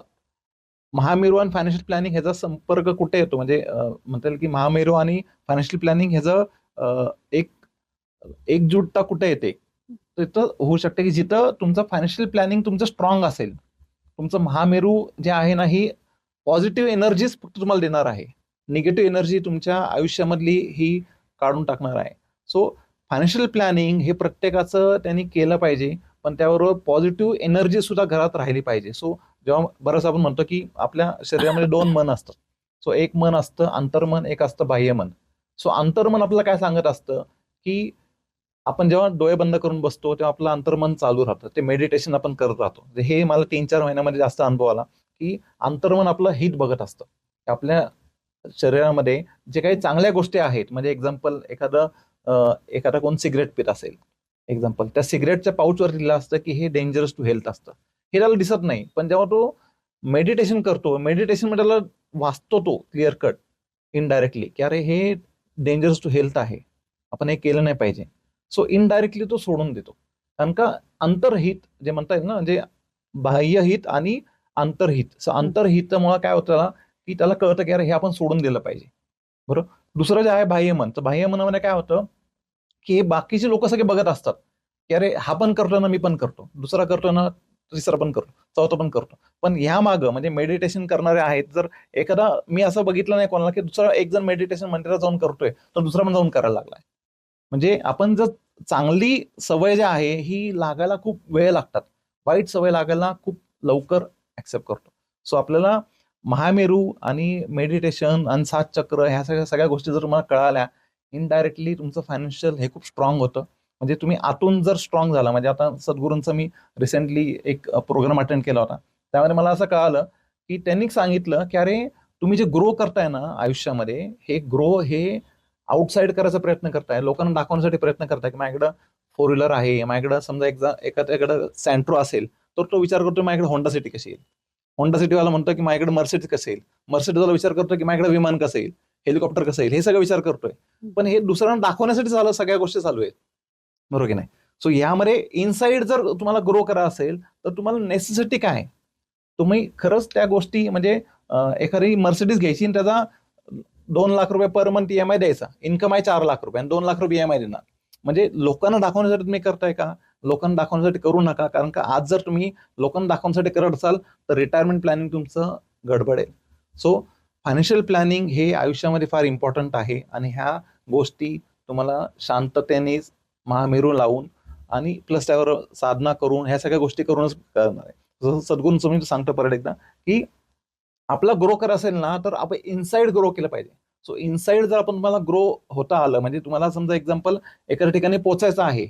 S3: महामेरू आणि फायनान्शियल प्लॅनिंग ह्याचा संपर्क कुठे येतो? म्हणजे म्हणता येईल की महामेरू आणि फायनान्शियल प्लॅनिंग ह्याचं एक एकजुटता कुठे येते? तिथं होऊ शकते की जिथं तुमचं फायनान्शियल प्लॅनिंग तुमचं स्ट्रॉंग असेल, तुमचं महामेरू जे आहे ना, ही पॉझिटिव्ह एनर्जीज फक्त तुम्हाला देणार आहे. निगेटिव्ह एनर्जी तुमच्या आयुष्यामधली ही काढून टाकणार आहे. सो फायनान्शियल प्लॅनिंग हे प्रत्येकाचं त्यांनी केलं पाहिजे, पण त्याबरोबर पॉझिटिव्ह एनर्जी सुद्धा घरात राहिली पाहिजे. सो जेव्हा बरंच आपण म्हणतो की आपल्या शरीरामध्ये 2 मन असतात. सो एक मन असतं अंतर्मन, एक असतं बाह्यमन. सो अंतर्मन आपल्याला काय सांगत असतं की आपण जेव्हा डोळे बंद करून बसतो तेव्हा आपलं अंतर्मन चालू राहतं, ते मेडिटेशन आपण करत राहतो. हे मला 3-4 महिन्यामध्ये जास्त अनुभव आला की अंतर्मन आपलं हित बघत असतं. आपल्या शरीरामध्ये जे काही चांगल्या गोष्टी आहेत, म्हणजे एक्झाम्पल एखादा कोण सिगरेट पित असेल, एक्झाम्पल त्या सिगरेटच्या पाऊचवर लिहिलं असतं की हे डेंजरस टू हेल्थ असतं. हे त्याला दिसत नाही, पण जेव्हा तो मेडिटेशन करतो, मेडिटेशनमध्ये त्याला वाचतो तो क्लिअर कट इनडायरेक्टली की अरे हे डेंजरस टू हेल्थ आहे, आपण हे केलं नाही पाहिजे. सो इनडायरेक्टली तो सोडून देतो. कारण का अंतर्हित जे म्हणता येईल ना, म्हणजे बाह्यहित आणि अंतर्हित. सो अंतर्हितामुळे काय होतं त्याला की त्याला कळतं की अरे हे आपण सोडून दिलं पाहिजे. बरोबर. दुसरं जे आहे बाह्यमन, तर बाह्यमनामध्ये काय होतं की हे बाकीचे लोक सगळे बघत असतात की अरे हा पण करतो ना, मी पण करतो, दुसरा करतो ना, तिसरा पण करतो, चौथा पण करतो. पण ह्या मागं म्हणजे मेडिटेशन करणारे आहेत, जर एखादा मी असं बघितलं नाही कोणाला की दुसरा एक जण मेडिटेशन मंदिरात जाऊन करतोय तर दुसरा पण जाऊन करायला लागलाय. म्हणजे आपण जर चांगली सवय जी आहे ही लागायला खूप वेळ लागतात, वाईट सवय लागायला खूप लवकर ऍक्सेप्ट करतो. सो आपल्याला महामेरू आणि मेडिटेशन आणि 7 चक्र ह्या सगळ्या गोष्टी जर तुम्हाला कळाल्या, इनडायरेक्टली तुमचं फायनान्शियल हे खूप स्ट्रॉंग होतं. म्हणजे तुम्ही आतून जर स्ट्रॉंग झाला, म्हणजे आता सद्गुरूंचं मी रिसेंटली एक प्रोग्राम अटेंड केला होता, त्यामध्ये मला असं कळालं की त्यांनी सांगितलं की अरे तुम्ही जे ग्रो करताय ना आयुष्यामध्ये, हे ग्रो हे आउटसाइड करायचा प्रयत्न करताय, लोकांना दाखवण्यासाठी प्रयत्न करताय की माझ्याकडं 4 व्हीलर आहे, माझ्याकडं समजा एखाद्याकडं सँट्रो असेल तर तो विचार करतो माझ्याकडे होंडा सिटी कशी येईल. होंडा सिटीवाला म्हणतो की माझ्याकडे मर्सिडीज कसं येईल, मर्सिडीजवाला विचार करतो की माझ्याकडे विमान कसं येईल, हेलिकॉप्टर कसं येईल, हे सगळं विचार करतोय. पण हे दुसऱ्यांना दाखवण्यासाठी सगळ्या गोष्टी चालू आहेत, बरोबर की नाही? सो यामध्ये इनसाइड जर तुम्हाला ग्रो करा असेल तर तुम्हाला नेसेसिटी काय, तुम्ही खरंच त्या गोष्टी म्हणजे एखादी मर्सिडीज घ्यायची आणि त्याचा 2 लाख रुपये पर मंथ EMI द्यायचा, इन्कम आहे 4 लाख रुपये आणि 2 लाख रुपये EMI देणार. म्हणजे लोकांना दाखवण्यासाठी तुम्ही करताय का? लोकांना दाखवण्यासाठी करू नका. कारण का आज जर तुम्ही लोकांना दाखवण्यासाठी करत असाल तर रिटायरमेंट प्लॅनिंग तुमचं गडबडेल. सो फायनान्शियल प्लॅनिंग हे आयुष्यामध्ये फार इम्पॉर्टंट आहे आणि ह्या गोष्टी तुम्हाला शांततेने महामेरू लावून आणि प्लस त्यावर साधना करून ह्या सगळ्या गोष्टी करूनच करणार आहे. जसं सद्गुरूंचं मी सांगतो परत एकदा की आपला ग्रो कर असेल ना तर आपण इनसाइड ग्रो केलं पाहिजे. सो इनसाइड जर आपण तुम्हाला ग्रो होता आलं, म्हणजे तुम्हाला समजा एक्झाम्पल एका ठिकाणी पोहोचायचं आहे,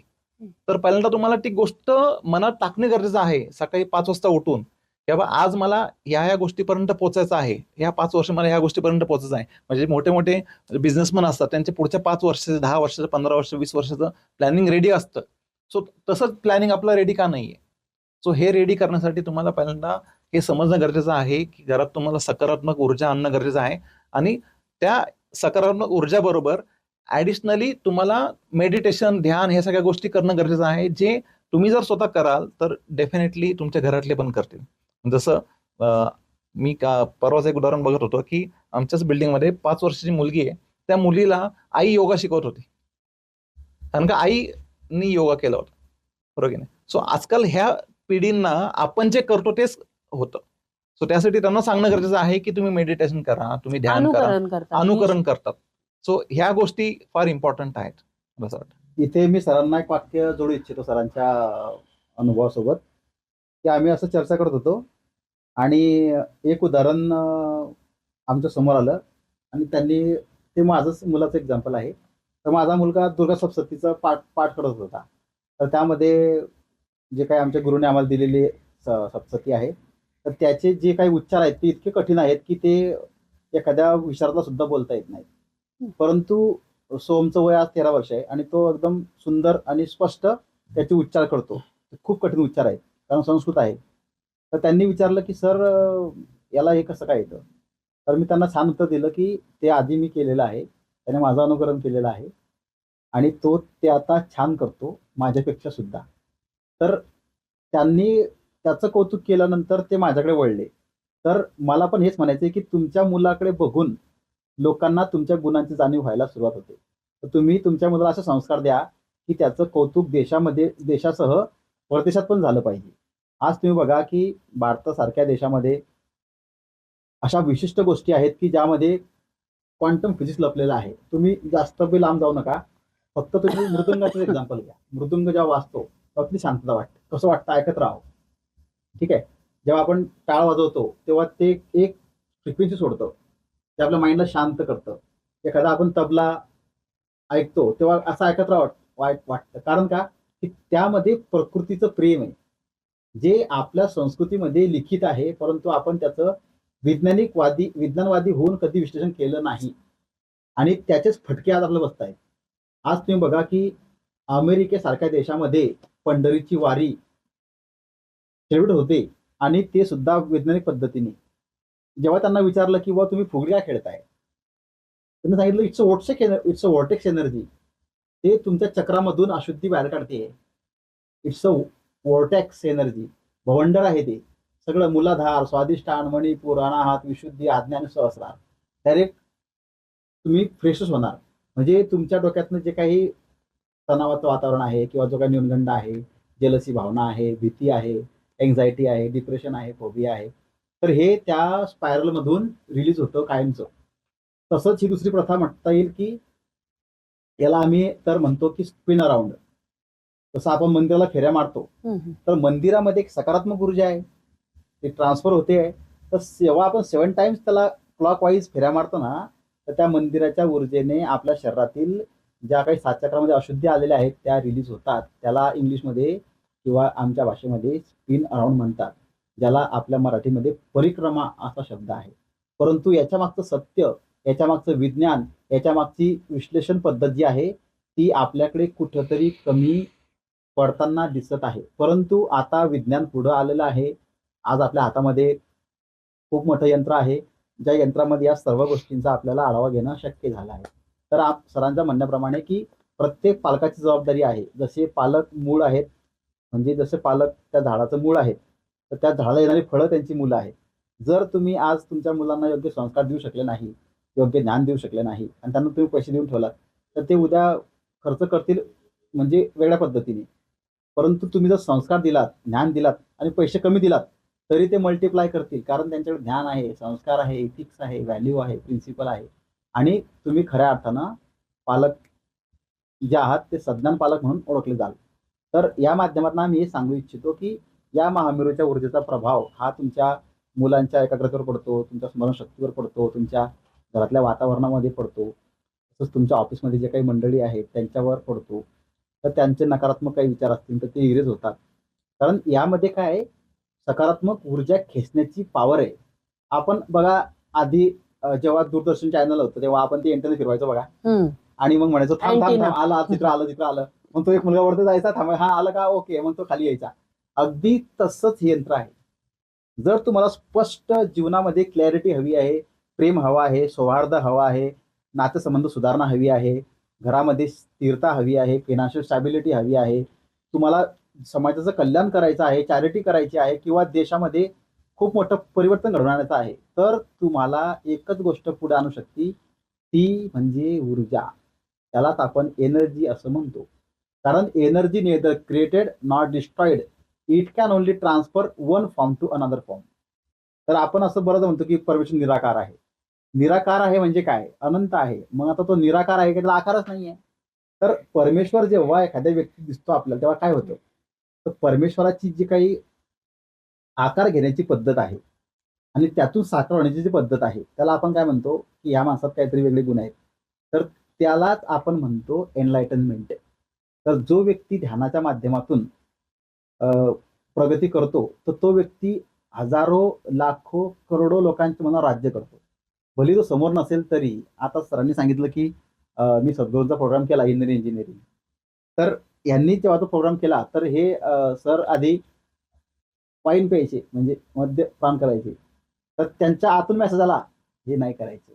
S3: तर पहिल्यांदा तुम्हाला ती गोष्ट मनात टाकणे गरजेचं आहे. सकाळी 5 वाजता उठून की बाबा आज मला ह्या गोष्टीपर्यंत पोहोचायचं आहे, ह्या 5 वर्ष मला ह्या गोष्टीपर्यंत पोहोचायचं आहे. म्हणजे मोठे मोठे बिझनेसमन असतात, त्यांचे पुढच्या 5 वर्षाचं, 10 वर्षाचं, 15 वर्ष, 20 वर्षाचं प्लॅनिंग रेडी असतं. सो तसंच प्लॅनिंग आपलं रेडी का नाहीये? सो हे रेडी करण्यासाठी तुम्हाला पहिल्यांदा हे समजणं गरजेचं आहे की घरात तुम्हाला सकारात्मक ऊर्जा आणणं गरजेचं आहे, आणि त्या सकारात्मक ऊर्जाबरोबर ऍडिशनली तुम्हाला मेडिटेशन, ध्यान हे सगळ्या गोष्टी करणं गरजेचं आहे, जे तुम्ही जर स्वतः कराल तर डेफिनेटली तुमच्या घरातले पण करतील. जसं मी परवाच एक उदाहरण बघत होतो की आमच्याच बिल्डिंगमध्ये 5 वर्षाची मुलगी आहे, त्या मुलीला आई योगा शिकवत होती, कारण का आईनी योगा केला होता, बरोबर की नाही? सो आजकाल ह्या पिढींना आपण जे करतो तेच होतं. सो त्यासाठी त्यांना सांगणं गरजेचं आहे की तुम्ही मेडिटेशन करा, तुम्ही ध्यान करा,
S4: अनुकरण करतात.
S3: अनुकरण करतात. सो ह्या गोष्टी फार इम्पॉर्टंट आहेत असं वाटतं.
S1: इथे मी सरांना एक वाक्य जोडू इच्छितो सरांच्या अनुभवासोबत, की आम्ही असं चर्चा करत होतो आणि एक उदाहरण आमच्या समोर आलं आणि त्यांनी, ते माझंच मुलाचं एक्झाम्पल आहे. तर माझा मुलगा दुर्गा सप्तशतीचा पाठ करत होता. तर त्यामध्ये जे काही आमच्या गुरुने आम्हाला दिलेली सप्तशती आहे, तर त्याचे जे काही उच्चार आहेत ते इतके कठीण आहेत की ते एखाद्या विशारदाला सुद्धा बोलता येत नाहीत. परंतु सोमचं वय आज 13 वर्ष आहे आणि तो एकदम सुंदर आणि स्पष्ट त्याचे उच्चार करतो. खूप कठीण उच्चार आहेत, कारण संस्कृत आहे. तर त्यांनी विचारलं की सर याला हे कसं काय येतं? तर मी त्यांना छान उत्तर दिलं की ते आधी मी केलेलं आहे, त्याने माझं अनुकरण केलेलं आहे आणि तो ते आता छान करतो माझ्यापेक्षा सुद्धा. तर त्यांनी त्याचं कौतुक केल्यानंतर ते माझ्याकडे वळले. तर मला पण हेच म्हणायचं आहे की तुमच्या मुलाकडे बघून लोकांना तुमच्या गुणांची जाणीव व्हायला सुरुवात होते. तर तुम्ही तुमच्या मुलाला असे संस्कार द्या की त्याचं कौतुक देशासह परदेशात पण झालं पाहिजे. आज तुम्ही बघा की भारतासारख्या देशामध्ये अशा विशिष्ट गोष्टी आहेत की ज्यामध्ये क्वांटम फिजिक्स लपलेलं आहे. तुम्ही जास्त बी लांब जाऊ नका, फक्त तुम्ही मृदुंगाचं एक्झाम्पल घ्या. मृदुंग जेव्हा वाजतो तेव्हा किती शांतता वाटते, कसं वाटतं ऐकत राहावं. ठीक आहे, जेव्हा आपण टाळ वाजवतो तेव्हा ते एक फ्रिक्वेन्सी सोडतं, ते आपल्या माइंडला शांत करतं. एखादा आपण तबला ऐकतो तेव्हा असं ऐकत वाटतं, कारण का की त्यामध्ये प्रकृतीचं प्रेम आहे, जे आपल्या संस्कृतीमध्ये लिखित आहे, परंतु आपण त्याचं विज्ञानवादी होऊन कधी विश्लेषण केलं नाही आणि त्याचेच फटके आज आपल्याला बसत आहेत. आज तुम्ही बघा की अमेरिकेसारख्या देशामध्ये पंढरीची वारी सेलिब्रेट होते आणि ते सुद्धा वैज्ञानिक पद्धतीने. जेव्हा त्यांना विचारलं की बुवा तुम्ही फुगडी का खेळताय, त्यांनी सांगितलं इट्स अ वॉर्टेक्स एनर्जी. ते तुमच्या चक्रामधून अशुद्धी बाहेर काढते. इट्स अ वॉर्टेक्स एनर्जी, भवंडर आहे ते सगळं. मूलाधार, स्वादिष्टान, मणिपूर, अनाहत, विशुद्धी, आज्ञा आणि सहस्रार. डायरेक्ट तुम्ही फ्रेशच होणार. म्हणजे तुमच्या डोक्यातनं जे काही तणावाचं वातावरण आहे किंवा जो काही न्यूनगंड आहे, जेलसी भावना आहे, भीती आहे, एन्झायटी आहे, डिप्रेशन आहे, फोबिया आहे, तर हे त्या स्पायरलमधून रिलीज होतं कायमचं. तसंच ही दुसरी प्रथा म्हणता येईल की याला आम्ही तर म्हणतो की स्पिन अराउंड. जसं आपण मंदिराला फेऱ्या मारतो, तर मंदिरामध्ये एक सकारात्मक ऊर्जा आहे, ती ट्रान्सफर होते. तर जेव्हा आपण 7 टाइम्स त्याला क्लॉकवाईज फेऱ्या मारतो ना, तर त्या मंदिराच्या ऊर्जेने आपल्या शरीरातील ज्या काही 7 चक्रामध्ये अशुद्धी आलेल्या आहेत त्या रिलीज होतात. त्याला इंग्लिशमध्ये किंवा आमच्या भाषेमध्ये स्पिन अराउंड म्हणतात, ज्याला आपल्या मराठीमध्ये परिक्रमा असा शब्द आहे. परंतु याच्या मागचं सत्य, याच्या मागचं विज्ञान, याच्या मागची विश्लेषण पद्धत जी आहे ती आपल्याकडे कुठंतरी कमी पडताना दिसत आहे. परंतु आता विज्ञान पुढं आलेलं आहे. आज आपल्या हातामध्ये खूप मोठं यंत्र आहे, ज्या यंत्रामध्ये या सर्व गोष्टींचा आपल्याला आढावा घेणं शक्य झालं आहे. तर सरांच्या म्हणण्याप्रमाणे की प्रत्येक पालकाची जबाबदारी आहे. जसे पालक मूळ आहेत, म्हणजे जसे पालक त्या झाडाचं मूळ आहेत, तर त्या झाडाला येणारी फळं त्यांची मुलं आहेत. जर तुम्ही आज तुमच्या मुलांना योग्य संस्कार देऊ शकले नाही, योग्य ज्ञान देऊ शकले नाही आणि त्यांना तुम्ही पैसे देऊन ठेवलात, तर ते उद्या खर्च करतील, म्हणजे वेगळ्या पद्धतीने. परंतु तुम्ही जर संस्कार दिलात, ज्ञान दिलात आणि पैसे कमी दिलात, तरी ते मल्टिप्लाय करतील, कारण त्यांच्याकडे ज्ञान आहे, संस्कार आहे, इथिक्स आहे, व्हॅल्यू आहे, प्रिन्सिपल आहे आणि तुम्ही खऱ्या अर्थानं पालक जे आहात ते सज्ञान पालक म्हणून ओळखले जाल. तर या माध्यमातून आम्ही हे सांगू इच्छितो की या महामेरूच्या ऊर्जेचा प्रभाव हा तुमच्या मुलांच्या एकाग्रतेवर पडतो, तुमच्या स्मरणशक्तीवर पडतो, तुमच्या घरातल्या वातावरणामध्ये पडतो, तसंच तुमच्या ऑफिसमध्ये जे काही मंडळी आहेत त्यांच्यावर पडतो. तर त्यांचे नकारात्मक काही विचार असतील तर ते इरेज होतात. कारण यामध्ये काय आहे, सकारात्मक ऊर्जा खेचण्याची पॉवर आहे. आपण बघा आधी जेव्हा दूरदर्शन चॅनल होतं तेव्हा आपण ते एंटरने फिरवायचो बघा,
S4: हम्म.
S1: आणि मग म्हणायचो थांब थांब
S4: Antenna.
S1: थांब, आलं चित्र आलं चित्र आलं. मग तो एक मुलगा वरती जायचा, थांब हा आलं का, ओके, मग तो खाली यायचा. अगदी तसंच हे यंत्र आहे. जर तुम्हाला स्पष्ट जीवनामध्ये क्लॅरिटी हवी आहे, प्रेम हवा आहे, सौहार्द हवा आहे, नातेसंबंध सुधारणा हवी आहे, घरामध्ये स्थिरता हवी आहे, फायनान्शियल स्टॅबिलिटी हवी आहे, तुम्हाला समाजाचं कल्याण करायचं आहे, चॅरिटी करायची आहे, किंवा देशामध्ये खूप मोठं परिवर्तन घडवून आणायचं आहे, तर तुम्हाला एकच गोष्ट पुढे आणू शकते, ती म्हणजे ऊर्जा. त्यालाच आपण एनर्जी असं म्हणतो. कारण energy neither created not destroyed, it can only transfer one form to another form. तर आपण असं बरंच म्हणतो की परमेश्वर निराकार आहे. निराकार आहे म्हणजे काय, अनंत आहे. मग आता तो निराकार आहे की त्याला आकारच नाहीये. तर परमेश्वर जेव्हा एखाद्या व्यक्ती दिसतो आपल्याला तेव्हा काय होतं, तर परमेश्वराची जी काही आकार घेण्याची पद्धत आहे आणि त्यातून साकार होण्याची जी पद्धत आहे त्याला आपण काय म्हणतो, की या माणसात काहीतरी वेगळे गुण आहेत. तर त्यालाच आपण म्हणतो एनलायटनमेंट. तर जो व्यक्ती ध्यानाच्या माध्यमातून अ, प्रगती करतो, तर तो व्यक्ती हजारो, लाखो, करोडो लोकांच्या मनावर राज्य करतो. भले तो समोर नसेल तरी. आता सरांनी सांगितलं की मी सद्गुरूंचा प्रोग्राम केला इंजिनिअरिंग. तर यांनी जेव्हा तो प्रोग्राम केला तर हे सर आधी वाईन प्यायचे, म्हणजे मद्यपान करायचे. तर त्यांच्या आतून मेसेज आला, हे नाही करायचं.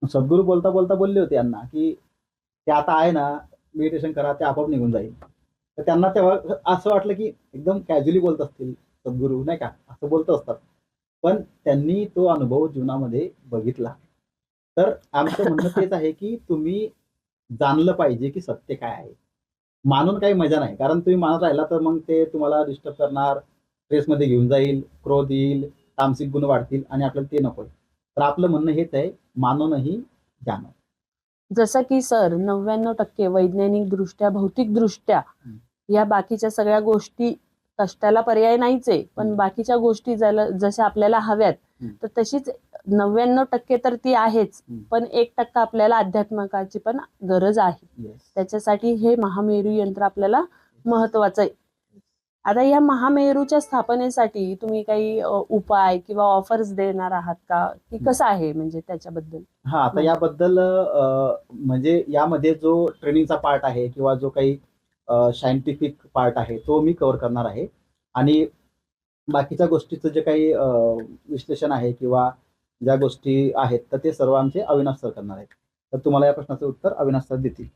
S1: सद्गुरू बोलता बोलता बोलले होते यांना की ते आता आहे ना, मेडिटेशन करा, ते आपोआप निघून जाईल. तर त्यांना तेव्हा असं वाटलं की एकदम कॅज्युअली बोलत असतील सद्गुरू, नाही का, असं बोलत असतात. पण त्यांनी तो अनुभव जीवनामध्ये बघितला. तर आमचं म्हणणं तेच आहे की तुम्ही जाणलं पाहिजे की सत्य काय आहे. मानून काही मजा नाही. कारण तुम्ही मानत राहिला तर मग ते तुम्हाला डिस्टर्ब करणार, स्ट्रेसमध्ये घेऊन जाईल, क्रोध येईल, तामसिक गुण वाढतील आणि आपल्याला ते नकोय. तर आपलं म्हणणं हेच आहे, मानूनही जाणं.
S4: जसं की सर 99% वैज्ञानिक दृष्ट्या, भौतिक दृष्ट्या या बाकीच्या सगळ्या गोष्टी कष्टाला पर्याय नाहीच आहे, पण बाकीच्या गोष्टी जशा आपल्याला हव्यात तर तशीच 99% तर ती आहेच, पण 1% आपल्याला अध्यात्मकाची पण गरज आहे.
S1: येस.
S4: त्याच्यासाठी हे महामेरू यंत्र आपल्याला महत्वाचं आहे. आता या महामेरूच्या स्थापनेसाठी तुम्ही काही उपाय किंवा ऑफर्स देणार आहात का, की कसं आहे म्हणजे त्याच्याबद्दल?
S1: हा, आता याबद्दल म्हणजे यामध्ये जो ट्रेनिंगचा पार्ट आहे किंवा जो काही सायंटिफिक पार्ट आहे तो मी कव्हर करणार आहे. आणि बाकीच्या गोष्टीचं जे काही विश्लेषण आहे किंवा ज्या गोष्टी आहेत तर ते सर्व आमचे अविनाश सर करणार आहेत. तर तुम्हाला या प्रश्नाचं उत्तर अविनाश सर देतील.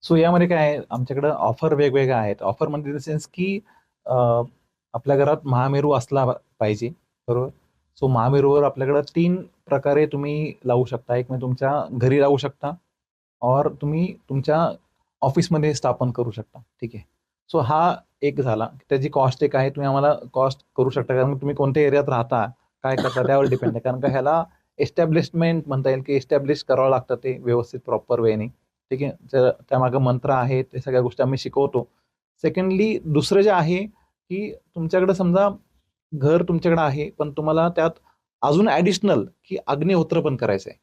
S3: सो यामध्ये काय आहे, आमच्याकडे ऑफर वेगवेगळ्या आहेत. ऑफर म्हणजे इन द सेन्स की आपल्या घरात महामेरू असला पाहिजे, बरोबर. सो महामेरूवर आपल्याकडे 3 प्रकारे तुम्ही लावू शकता. एक म्हणजे तुमच्या घरी लावू शकता, और तुम्ही तुमच्या ऑफिसमध्ये स्थापन करू शकता, ठीक आहे. सो हा एक झाला. त्याची कॉस्ट एक आहे, तुम्ही आम्हाला कॉस्ट करू शकता, कारण तुम्ही कोणत्या एरियात राहता, काय करता त्यावर डिपेंड आहे. कारण का ह्याला एस्टॅब्लिशमेंट म्हणता येईल, की एस्टॅब्लिश करावं लागतं ते व्यवस्थित प्रॉपर वेने, ठीक आहे. त्यामागं मंत्र आहे, ते सगळ्या गोष्टी आम्ही शिकवतो. सेकंडली दुसरं जे आहे की तुमच्याकडे समजा घर तुमच्याकडे आहे, पण तुम्हाला त्यात अजून ॲडिशनल की अग्निहोत्र पण करायचं आहे.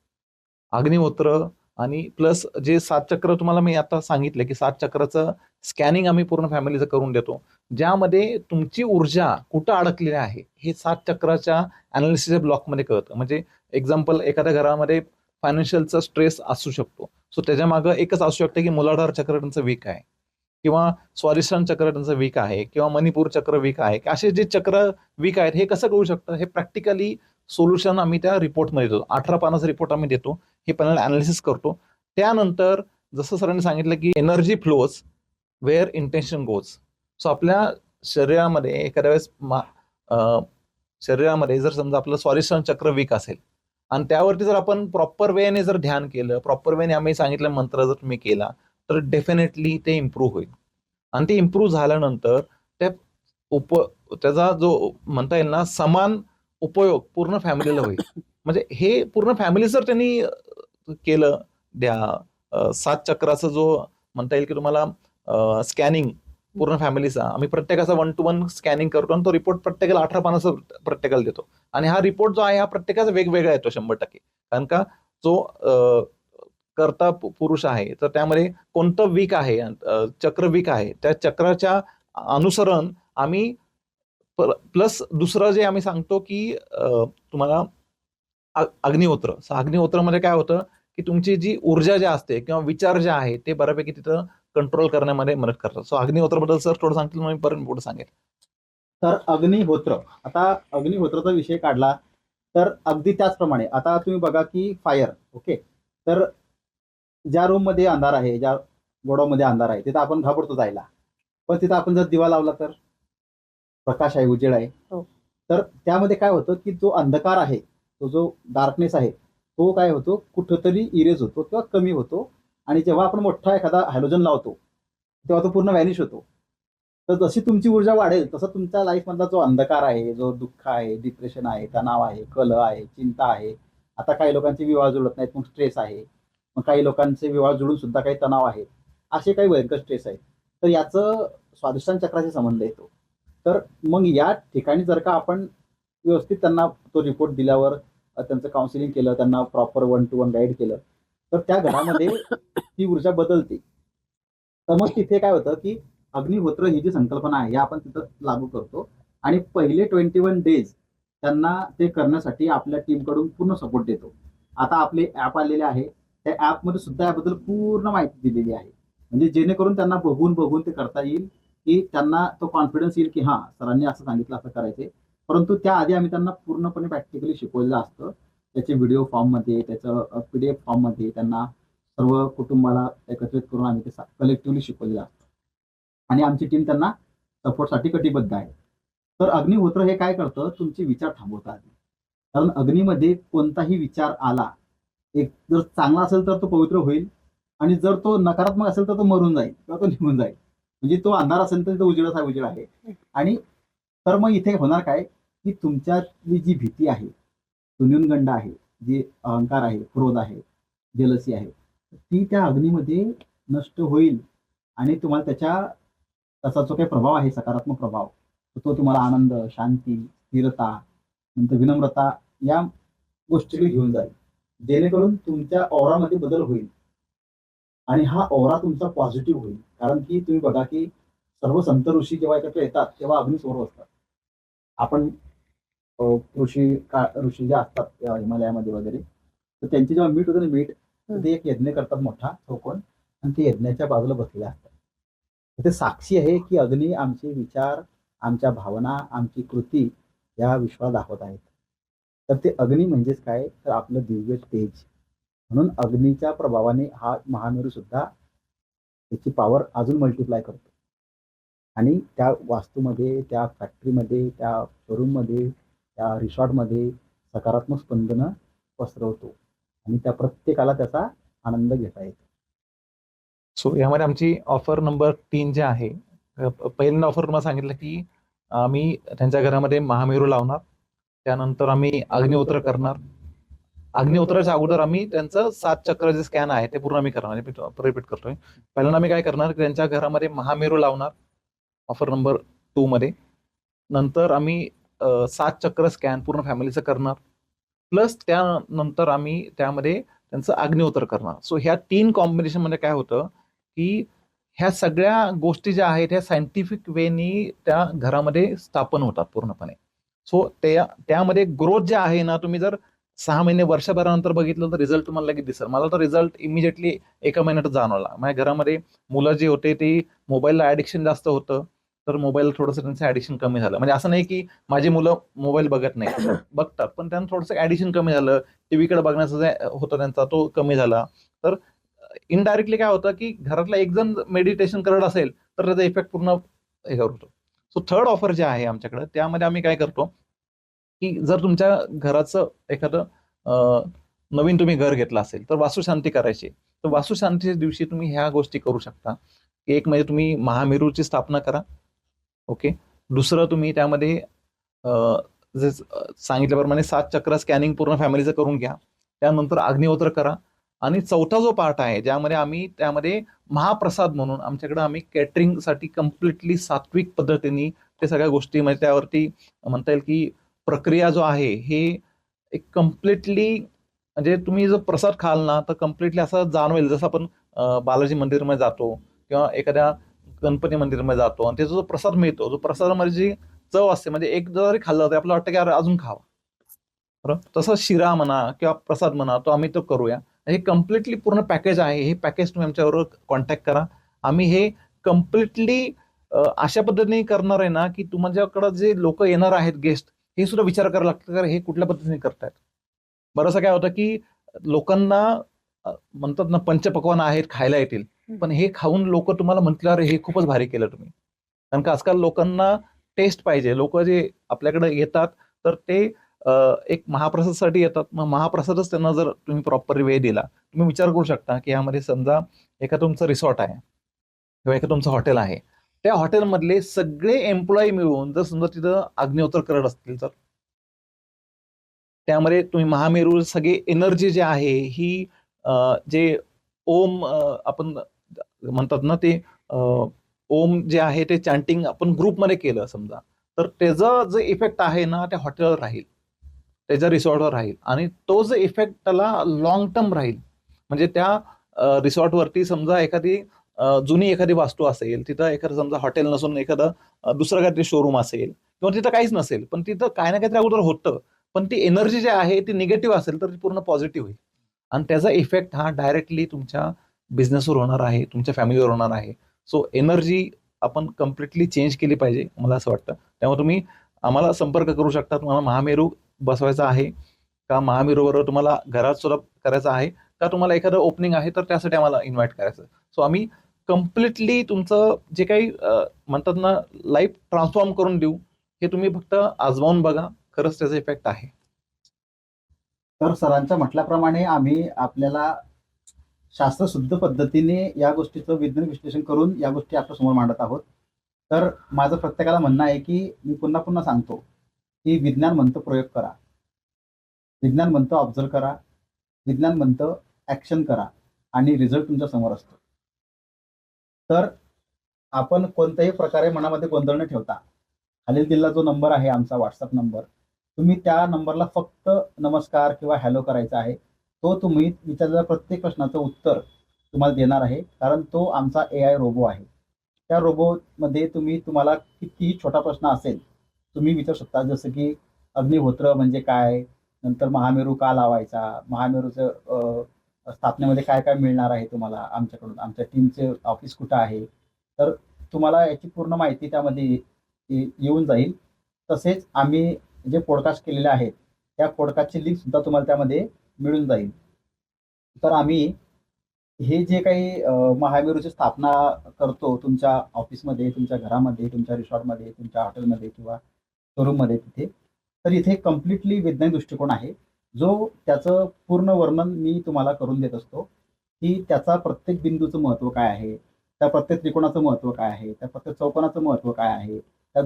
S3: अग्निहोत्र आणि प्लस जे 7 चक्र तुम्हाला मी आता सांगितले, की 7 चक्राचं स्कॅनिंग आम्ही पूर्ण फॅमिलीचं करून देतो, ज्यामध्ये तुमची ऊर्जा कुठं अडकलेली आहे हे 7 चक्राच्या अनालिसिसच्या ब्लॉकमध्ये कळतं. म्हणजे एक्झाम्पल, एखाद्या घरामध्ये फायनान्शियलचा स्ट्रेस असू शकतो. सो त्याच्यामागं एकच असू शकतं की मूलाधार चक्र त्यांचं वीक आहे, किंवा स्वादिष्ठान चक्र त्यांचं वीक आहे, किंवा मणिपूर चक्र वीक आहे. असे जे चक्र वीक आहेत हे कसं कळू शकतं, हे प्रॅक्टिकली सोल्युशन आम्ही त्या रिपोर्टमध्ये देतो. 18 पानाचा रिपोर्ट आम्ही देतो. हे पॅनल अनालिसिस करतो. त्यानंतर जसं सरांनी सांगितलं की energy flows where intention goes. So आपल्या शरीरामध्ये एखाद्या वेळेस शरीरामध्ये जर समजा आपलं स्वादिष्ठान चक्र वीक असेल आणि त्यावरती जर आपण प्रॉपर वेने जर ध्यान केलं, प्रॉपर वेने आम्ही सांगितलं मंत्र जर तुम्ही केला, तर डेफिनेटली ते इम्प्रूव्ह होईल. आणि ते इम्प्रूव्ह झाल्यानंतर त्या त्याचा जो म्हणता येईल ना समान उपयोग पूर्ण फॅमिलीला होईल. म्हणजे हे पूर्ण फॅमिली जर त्यांनी केलं, सात चक्राचा जो म्हणता येईल की तुम्हाला स्कॅनिंग पूर्ण फॅमिलीचा आम्ही प्रत्येकाचा 1 to 1 स्कॅनिंग करतो आणि तो रिपोर्ट प्रत्येकाला 18 पानाचा प्रत्येकाला देतो. आणि हा रिपोर्ट जो आहे हा प्रत्येकाचा वेगवेगळा येतो 100%. कारण का जो करता पुरुष आहे तर त्यामध्ये कोणतं वीक आहे, चक्र वीक आहे, त्या चक्राच्या अनुसरण आम्ही प्लस दुसरं जे आम्ही सांगतो की तुम्हाला अग्निहोत्र. अग्निहोत्रामध्ये काय होतं की तुमची जी ऊर्जा ज्या असते किंवा विचार जे आहे ते बऱ्यापैकी तिथं कंट्रोल करण्यामध्ये मदत करतात. सो अग्निहोत्राबद्दल सर थोडं सांगतील, मग मी परत पुढे सांगेल.
S1: तर अग्निहोत्र, आता अग्निहोत्राचा विषय काढला तर अगदी त्याचप्रमाणे आता तुम्ही बघा की फायर, ओके, तर ज्या रूम मध्ये अंधार आहे, ज्या गोडामध्ये अंधार आहे, तिथं आपण घाबरतो जायला. पण तिथं आपण जर दिवा लावला तर प्रकाश आहे, उजेड आहे.
S4: हो.
S1: तर त्यामध्ये काय होतं की जो अंधकार आहे, तो जो डार्कनेस आहे, तो काय होतो कुठंतरी इरेज होतो किंवा कमी होतो. आणि जेव्हा आपण मोठा एखादा हॅलोजन लावतो तेव्हा तो पूर्ण व्हॅनिश होतो. तर जशी तुमची ऊर्जा वाढेल तसं तुमच्या लाईफमधला जो अंधकार आहे, जो दुःख आहे, डिप्रेशन आहे, तणाव आहे, कलह आहे, चिंता आहे. आता काही लोकांचे विवाह जुळत नाहीत, मग स्ट्रेस आहे. मग काही लोकांचे विवाह जुळून सुद्धा काही तणाव आहे. असे काही भयंकर स्ट्रेस आहेत. तर याचं स्वादिष्टान चक्राशी संबंध येतो. तर मग या ठिकाणी जर का आपण व्यवस्थित त्यांना तो रिपोर्ट दिल्यावर त्यांचं काउन्सिलिंग केलं, त्यांना प्रॉपर 1 to 1 गाईड केलं, तर त्या घरामध्ये ती ऊर्जा बदलते. तर मग तिथे काय होतं की अग्निहोत्र ही जी संकल्पना आहे, या आपण तिथं लागू करतो. आणि पहिले 21 डेज त्यांना ते करण्यासाठी आपल्या टीमकडून पूर्ण सपोर्ट देतो. आता आपले ॲप आलेले आहे, त्या ॲपमध्ये सुद्धा याबद्दल पूर्ण माहिती दिलेली आहे. म्हणजे जेणेकरून त्यांना बघून ते करता येईल, की त्यांना तो कॉन्फिडन्स येईल की हां, सरांनी असं सांगितलं, असं करायचंय. परंतु त्याआधी आम्ही त्यांना पूर्णपणे प्रॅक्टिकली शिकवलेलं असतं. त्याचे व्हिडिओ फॉर्ममध्ये, त्याचं PDF फॉर्ममध्ये त्यांना सर्व कुटुंबाला एकत्रित करून आम्ही ते कलेक्टिव्हली शिकवलेलं असतं. आणि आमची टीम त्यांना सपोर्टसाठी कटिबद्ध आहे. तर अग्निहोत्र हे काय करतं, तुमचे विचार थांबवतं आधी. कारण अग्नीमध्ये कोणताही विचार आला, एक जर चांगला असेल तर तो पवित्र होईल, आणि जर तो नकारात्मक असेल तर तो मरून जाईल किंवा तो निघून जाईल. म्हणजे तो अंधार असेल तर तो उजेडाचा उजेड आहे. आणि तर मग इथे होणार काय, की तुमच्यातली जी भीती आहे, न्यूनगंड आहे, जी अहंकार आहे, क्रोध आहे, जेलसी आहे, ती त्या अग्नीमध्ये नष्ट होईल. आणि तुम्हाला त्याचा जो काही प्रभाव आहे, सकारात्मक प्रभाव, तो तुम्हाला आनंद, शांती, स्थिरता, नंतर विनम्रता या गोष्टीकडे घेऊन जाईल. जेणेकरून तुमच्या ऑरामध्ये बदल होईल. आणि हा ऑरा तुमचा पॉझिटिव्ह होईल. कारण की तुम्ही बघा की सर्व संत ऋषी जेव्हा एकत्र येतात तेव्हा अग्निसमोर असतात. आपण ऋषी जे असतात हिमालयामध्ये वगैरे, तर त्यांची जेव्हा मीट होते ना, मीट, तर ते एक यज्ञ करतात मोठा चौकोन, आणि ते यज्ञाच्या बाजूला बसलेले असतात. ते साक्षी आहे की अग्नी आमचे विचार, आमच्या भावना, आमची कृती या विश्वाला दाखवत आहेत. तर ते अग्नी म्हणजेच काय, तर आपलं दिव्य तेज. म्हणून अग्नीच्या प्रभावाने हा महामेरू सुद्धा त्याची पॉवर अजून मल्टिप्लाय करतो. आणि त्या वास्तूमध्ये, त्या फॅक्टरीमध्ये, त्या शोरूममध्ये, त्या रिसॉर्टमध्ये सकारात्मक स्पंदनं पसरवतो. आणि त्या प्रत्येकाला त्याचा आनंद घेता येतो.
S3: सो यामध्ये आमची ऑफर नंबर 3 जे आहे, पहिल्यांदा ऑफर तुम्हाला सांगितलं की आम्ही त्यांच्या घरामध्ये महामेरू लावणार, त्यानंतर आम्ही अग्निहोत्र करणार. अग्निहोत्राच्या अगोदर आम्ही त्यांचं 7 चक्र जे स्कॅन आहे ते पूर्ण आम्ही करणार. रिपीट करतोय. पहिल्यांदा आम्ही काय करणार, की त्यांच्या घरामध्ये महामेरू लावणार ऑफर नंबर 2 मध्ये. नंतर आम्ही 7 चक्र स्कॅन पूर्ण फॅमिलीचं करणार. प्लस त्यानंतर आम्ही त्यामध्ये त्यांचं अग्निहोत्र करणार. सो ह्या 3 कॉम्बिनेशन मध्ये काय होतं, की ह्या सगळ्या गोष्टी ज्या आहेत ह्या सायंटिफिक वेनी त्या घरामध्ये स्थापन होतात पूर्णपणे. सो त्यामध्ये ग्रोथ जे आहे ना, तुम्ही जर 6 महिने, वर्षभरानंतर बघितलं तर रिझल्ट तुम्हाला लगेच दिसेल. मला तर रिझल्ट इमिजिएटली एका महिन्यातच जाणवला. माझ्या घरामध्ये मुलं जी होते ती मोबाईलला ॲडिक्शन जास्त होतं, तर मोबाईल थोडंसं त्यांचं ॲडिक्शन कमी झालं. म्हणजे असं नाही की माझी मुलं मोबाईल बघत नाही, बघतात, पण त्यांना थोडंसं ॲडिक्शन कमी झालं. टीव्हीकडे बघण्याचा जे होता त्यांचा तो कमी झाला. तर इनडायरेक्टली काय होतं, की घरातला एक जण मेडिटेशन करत असेल तर त्याचा इफेक्ट पूर्ण हे करतो. सो थर्ड ऑफर जे आहे आमच्याकडे, त्यामध्ये आम्ही काय करतो, की जर तुमच्या घराचं एखादं नवीन तुम्ही घर घेतलं असेल तर वास्तुशांती करायची, तर वास्तुशांतीच्या दिवशी तुम्ही ह्या गोष्टी करू शकता. एक म्हणजे तुम्ही महामेरूची स्थापना करा. ओके. दुसरं तुम्ही त्यामध्ये जे सांगितल्याप्रमाणे 7 चक्र स्कॅनिंग पूर्ण फॅमिलीचं करून घ्या. त्यानंतर अग्निहोत्र करा. आणि चौथा जो पार्ट आहे ज्यामध्ये आम्ही त्यामध्ये महाप्रसाद म्हणून आमच्याकडे आम्ही कॅटरिंगसाठी कम्प्लिटली सात्विक पद्धतीने ते सगळ्या गोष्टी म्हणजे त्यावरती म्हणता येईल की प्रक्रिया जो आहे हे एक कम्प्लिटली म्हणजे तुम्ही जर प्रसाद खाल ना तर कम्प्लिटली असं जाणवेल जसं आपण बालाजी मंदिरमध्ये जातो किंवा एखाद्या गणपती मंदिरमध्ये जातो आणि त्याचा जो प्रसाद मिळतो जो प्रसादामध्ये जी चव असते म्हणजे एक जरी खाल्लं तर आपल्याला वाटतं की अरे अजून खावा. बरं तसं शिरा म्हणा किंवा प्रसाद म्हणा तो आम्ही तो करूया. हे कम्प्लिटली पूर्ण पॅकेज आहे. हे पॅकेज तुम्ही आमच्याबरोबर कॉन्टॅक्ट करा. आम्ही हे कम्प्लिटली अशा पद्धतीने करणार आहे ना की तुमच्याकडं जे लोक येणार आहेत गेस्ट हे सुद्धा विचार करायला लागतं कारण हे कुठल्या पद्धतीने करतायत. बरंचसं काय होतं की लोकांना म्हणतात ना पंचपक्वान आहेत खायला येतील पण हे खाऊन लोक तुम्हाला म्हटल्यावर हे खूपच भारी केलं तुम्ही. कारण का आजकाल लोकांना टेस्ट पाहिजे. लोक जे आपल्याकडे येतात तर ते एक महाप्रसादसाठी येतात. मग महाप्रसादच त्यांना जर तुम्ही प्रॉपर वेळ दिला तुम्ही विचार करू शकता की यामध्ये समजा एका तुमचं रिसॉर्ट आहे किंवा एका तुमचं हॉटेल आहे. त्या हॉटेलमधले सगळे एम्प्लॉई मिळून जर समजा तिथं अग्निहोत्र करत असतील तर त्यामध्ये तुम्ही महामेरू सगळे एनर्जी जे आहे ही जे ओम आपण म्हणतात ना ते ओम जे आहे ते चॅन्टिंग आपण ग्रुपमध्ये केलं समजा तर त्याचं जे इफेक्ट आहे ना त्या हॉटेलवर राहील त्याच्या रिसॉर्टवर राहील आणि तो जो इफेक्ट त्याला लॉंग टर्म राहील. म्हणजे त्या रिसॉर्टवरती समजा एखादी जुनी एखादी वास्तू असेल तिथं एखादं समजा हॉटेल नसून एखादं दुसरं काहीतरी शोरूम असेल किंवा तिथं काहीच नसेल पण तिथं काही ना काहीतरी अगोदर होतं पण ती एनर्जी जी आहे ती निगेटिव्ह असेल तर ती पूर्ण पॉझिटिव्ह होईल आणि त्याचा इफेक्ट हा डायरेक्टली तुमच्या बिझनेसवर होणार आहे तुमच्या फॅमिलीवर होणार आहे. सो एनर्जी आपण कम्प्लिटली चेंज केली पाहिजे मला असं वाटतं. त्यामुळे तुम्ही आम्हाला संपर्क करू शकता. तुम्हाला महामेरू बसवायचा आहे का महामेरूबरोबर तुम्हाला घरात सुद्धा करायचं आहे का तुम्हाला एखादं ओपनिंग आहे तर त्यासाठी आम्हाला इन्व्हाइट करायचं. सो आम्ही कम्प्लिटली तुमचं जे काही म्हणतात ना लाईफ ट्रान्सफॉर्म करून देऊ. हे तुम्ही फक्त आजमावून बघा खरंच त्याचा इफेक्ट आहे.
S1: तर सरांच्या म्हटल्याप्रमाणे आम्ही आपल्याला शास्त्रशुद्ध पद्धतीने या गोष्टीचं वैज्ञानिक विश्लेषण करून या गोष्टी आपल्यासमोर मांडत आहोत. तर माझं प्रत्येकाला म्हणणं आहे की मी पुन्हा पुन्हा सांगतो की विज्ञान म्हणतं प्रयोग करा, विज्ञान म्हणतं ऑब्झर्व करा, विज्ञान म्हणतं ॲक्शन करा आणि रिझल्ट तुमच्या समोर असतो. तर आपण कोणत्याही प्रकारे मनामध्ये गोंधळ न ठेवता खालील दिलेला जो नंबर आहे आमचा व्हॉट्सअप नंबर तुम्ही त्या नंबरला फक्त नमस्कार किंवा हॅलो करायचा आहे. तो तुम्ही विचारलेल्या प्रत्येक प्रश्नाचं उत्तर तुम्हाला देणार आहे कारण तो आमचा AI रोबो आहे. त्या रोबोमध्ये तुम्हाला कितीही छोटा प्रश्न असेल तुम्ही विचारू शकता जसं की अग्निहोत्र म्हणजे काय, नंतर महामेरू का लावायचा, महामेरूचं स्थापनेमध्ये काय काय मिळणार आहे तुम्हाला आमच्याकडून, आमच्या टीमचे ऑफिस कुठं आहे. तर तुम्हाला याची पूर्ण माहिती त्यामध्ये येऊन जाईल. तसेच आम्ही जे पॉडकास्ट केलेले आहेत त्या पॉडकास्टची लिंक सुद्धा तुम्हाला त्यामध्ये मिळून जाईल. तर आम्ही हे जे काही महामेरूची स्थापना करतो तुमच्या ऑफिसमध्ये, तुमच्या घरामध्ये, तुमच्या रिसॉर्टमध्ये, तुमच्या हॉटेलमध्ये किंवा शोरूममध्ये तिथे, तर इथे कम्प्लिटली वैज्ञानिक दृष्टिकोन आहे जो त्याचं पूर्ण वर्णन मी तुम्हाला करून देत असतो की त्याचा प्रत्येक बिंदूचं महत्त्व काय आहे, त्या प्रत्येक त्रिकोणाचं महत्त्व काय आहे, त्या प्रत्येक चौकोनाचं महत्त्व काय आहे, त्या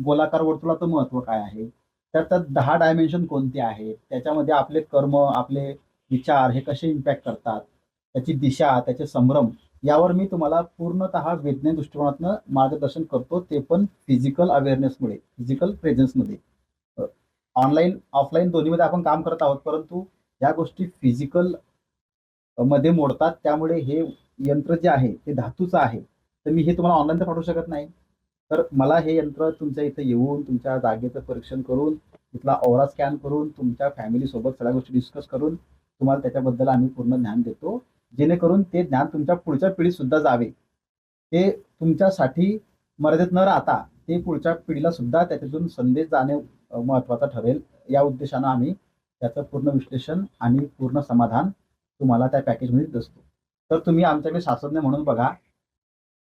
S1: गोलाकार वर्तुळाचं महत्त्व काय आहे, त्यात 10 डायमेन्शन कोणते आहेत, त्याच्यामध्ये आपले कर्म आपले विचार हे कसे इम्पॅक्ट करतात, त्याची दिशा त्याचे संभ्रम यावर मी तुम्हाला पूर्णतः वैज्ञानिक दृष्टिकोनातनं मार्गदर्शन करतो. ते पण फिजिकल अवेअरनेसमुळे, फिजिकल प्रेझेन्समध्ये. ऑनलाईन ऑफलाईन दोन्हीमध्ये आपण काम करत आहोत परंतु या गोष्टी फिजिकल मध्ये मोडतात. त्यामुळे हे यंत्र जे आहे ते धातूचं आहे तर मी हे तुम्हाला ऑनलाईन तर पाठवू शकत नाही. तर मला हे यंत्र तुमच्या इथं येऊन तुमच्या जागेचं परीक्षण करून तिथला ऑरा स्कॅन करून तुमच्या फॅमिलीसोबत सगळ्या गोष्टी डिस्कस करून तुम्हाला त्याच्याबद्दल आम्ही पूर्ण ज्ञान देतो जेणेकरून ते ज्ञान तुमच्या पुढच्या पिढीत सुद्धा जावे. ते तुमच्यासाठी मर्यादित न राहता ते पुढच्या पिढीला सुद्धा त्याच्यातून संदेश जाणे महत्त्वाचा ठरेल. या उद्देशानं आम्ही त्याचं पूर्ण विश्लेषण आणि पूर्ण समाधान तुम्हाला त्या पॅकेजमध्ये देतो. तर तुम्ही आमच्याकडे शास्त्रज्ञ म्हणून बघा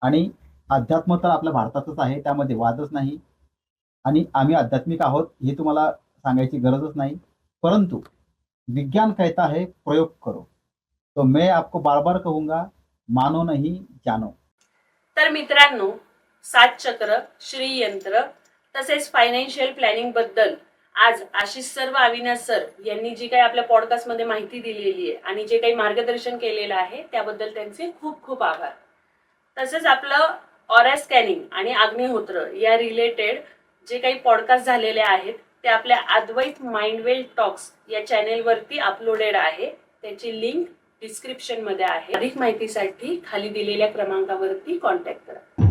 S1: आणि अध्यात्म तर आपल्या भारतातच आहे त्यामध्ये वादच नाही आणि आम्ही आध्यात्मिक आहोत हे तुम्हाला सांगायची गरजच नाही. परंतु विज्ञान कहता है प्रयोग करो तो मैं आपको बार बार कहूंगा मानो नहीं जानो.
S2: तर मित्रांनो 7 चक्र, श्रीयंत्र तसेच फायनान्शियल प्लॅनिंग बद्दल आज आशिष सर व अविनाश सर यांनी जी काही आपल्या पॉडकास्टमध्ये माहिती दिलेली आहे आणि जे काही मार्गदर्शन केलेलं आहे त्याबद्दल त्यांचे खूप खूप आभार. तसंच आपलं ऑरा स्कॅनिंग आणि अग्निहोत्र या रिलेटेड जे काही पॉडकास्ट झालेले आहेत ते आपल्या अद्वैत माइंडवेल टॉक्स या चॅनेलवरती अपलोडेड आहे. त्याची लिंक डिस्क्रिप्शन मध्ये आहे. अधिक माहितीसाठी खाली दिलेल्या क्रमांकावरती कॉन्टॅक्ट करा.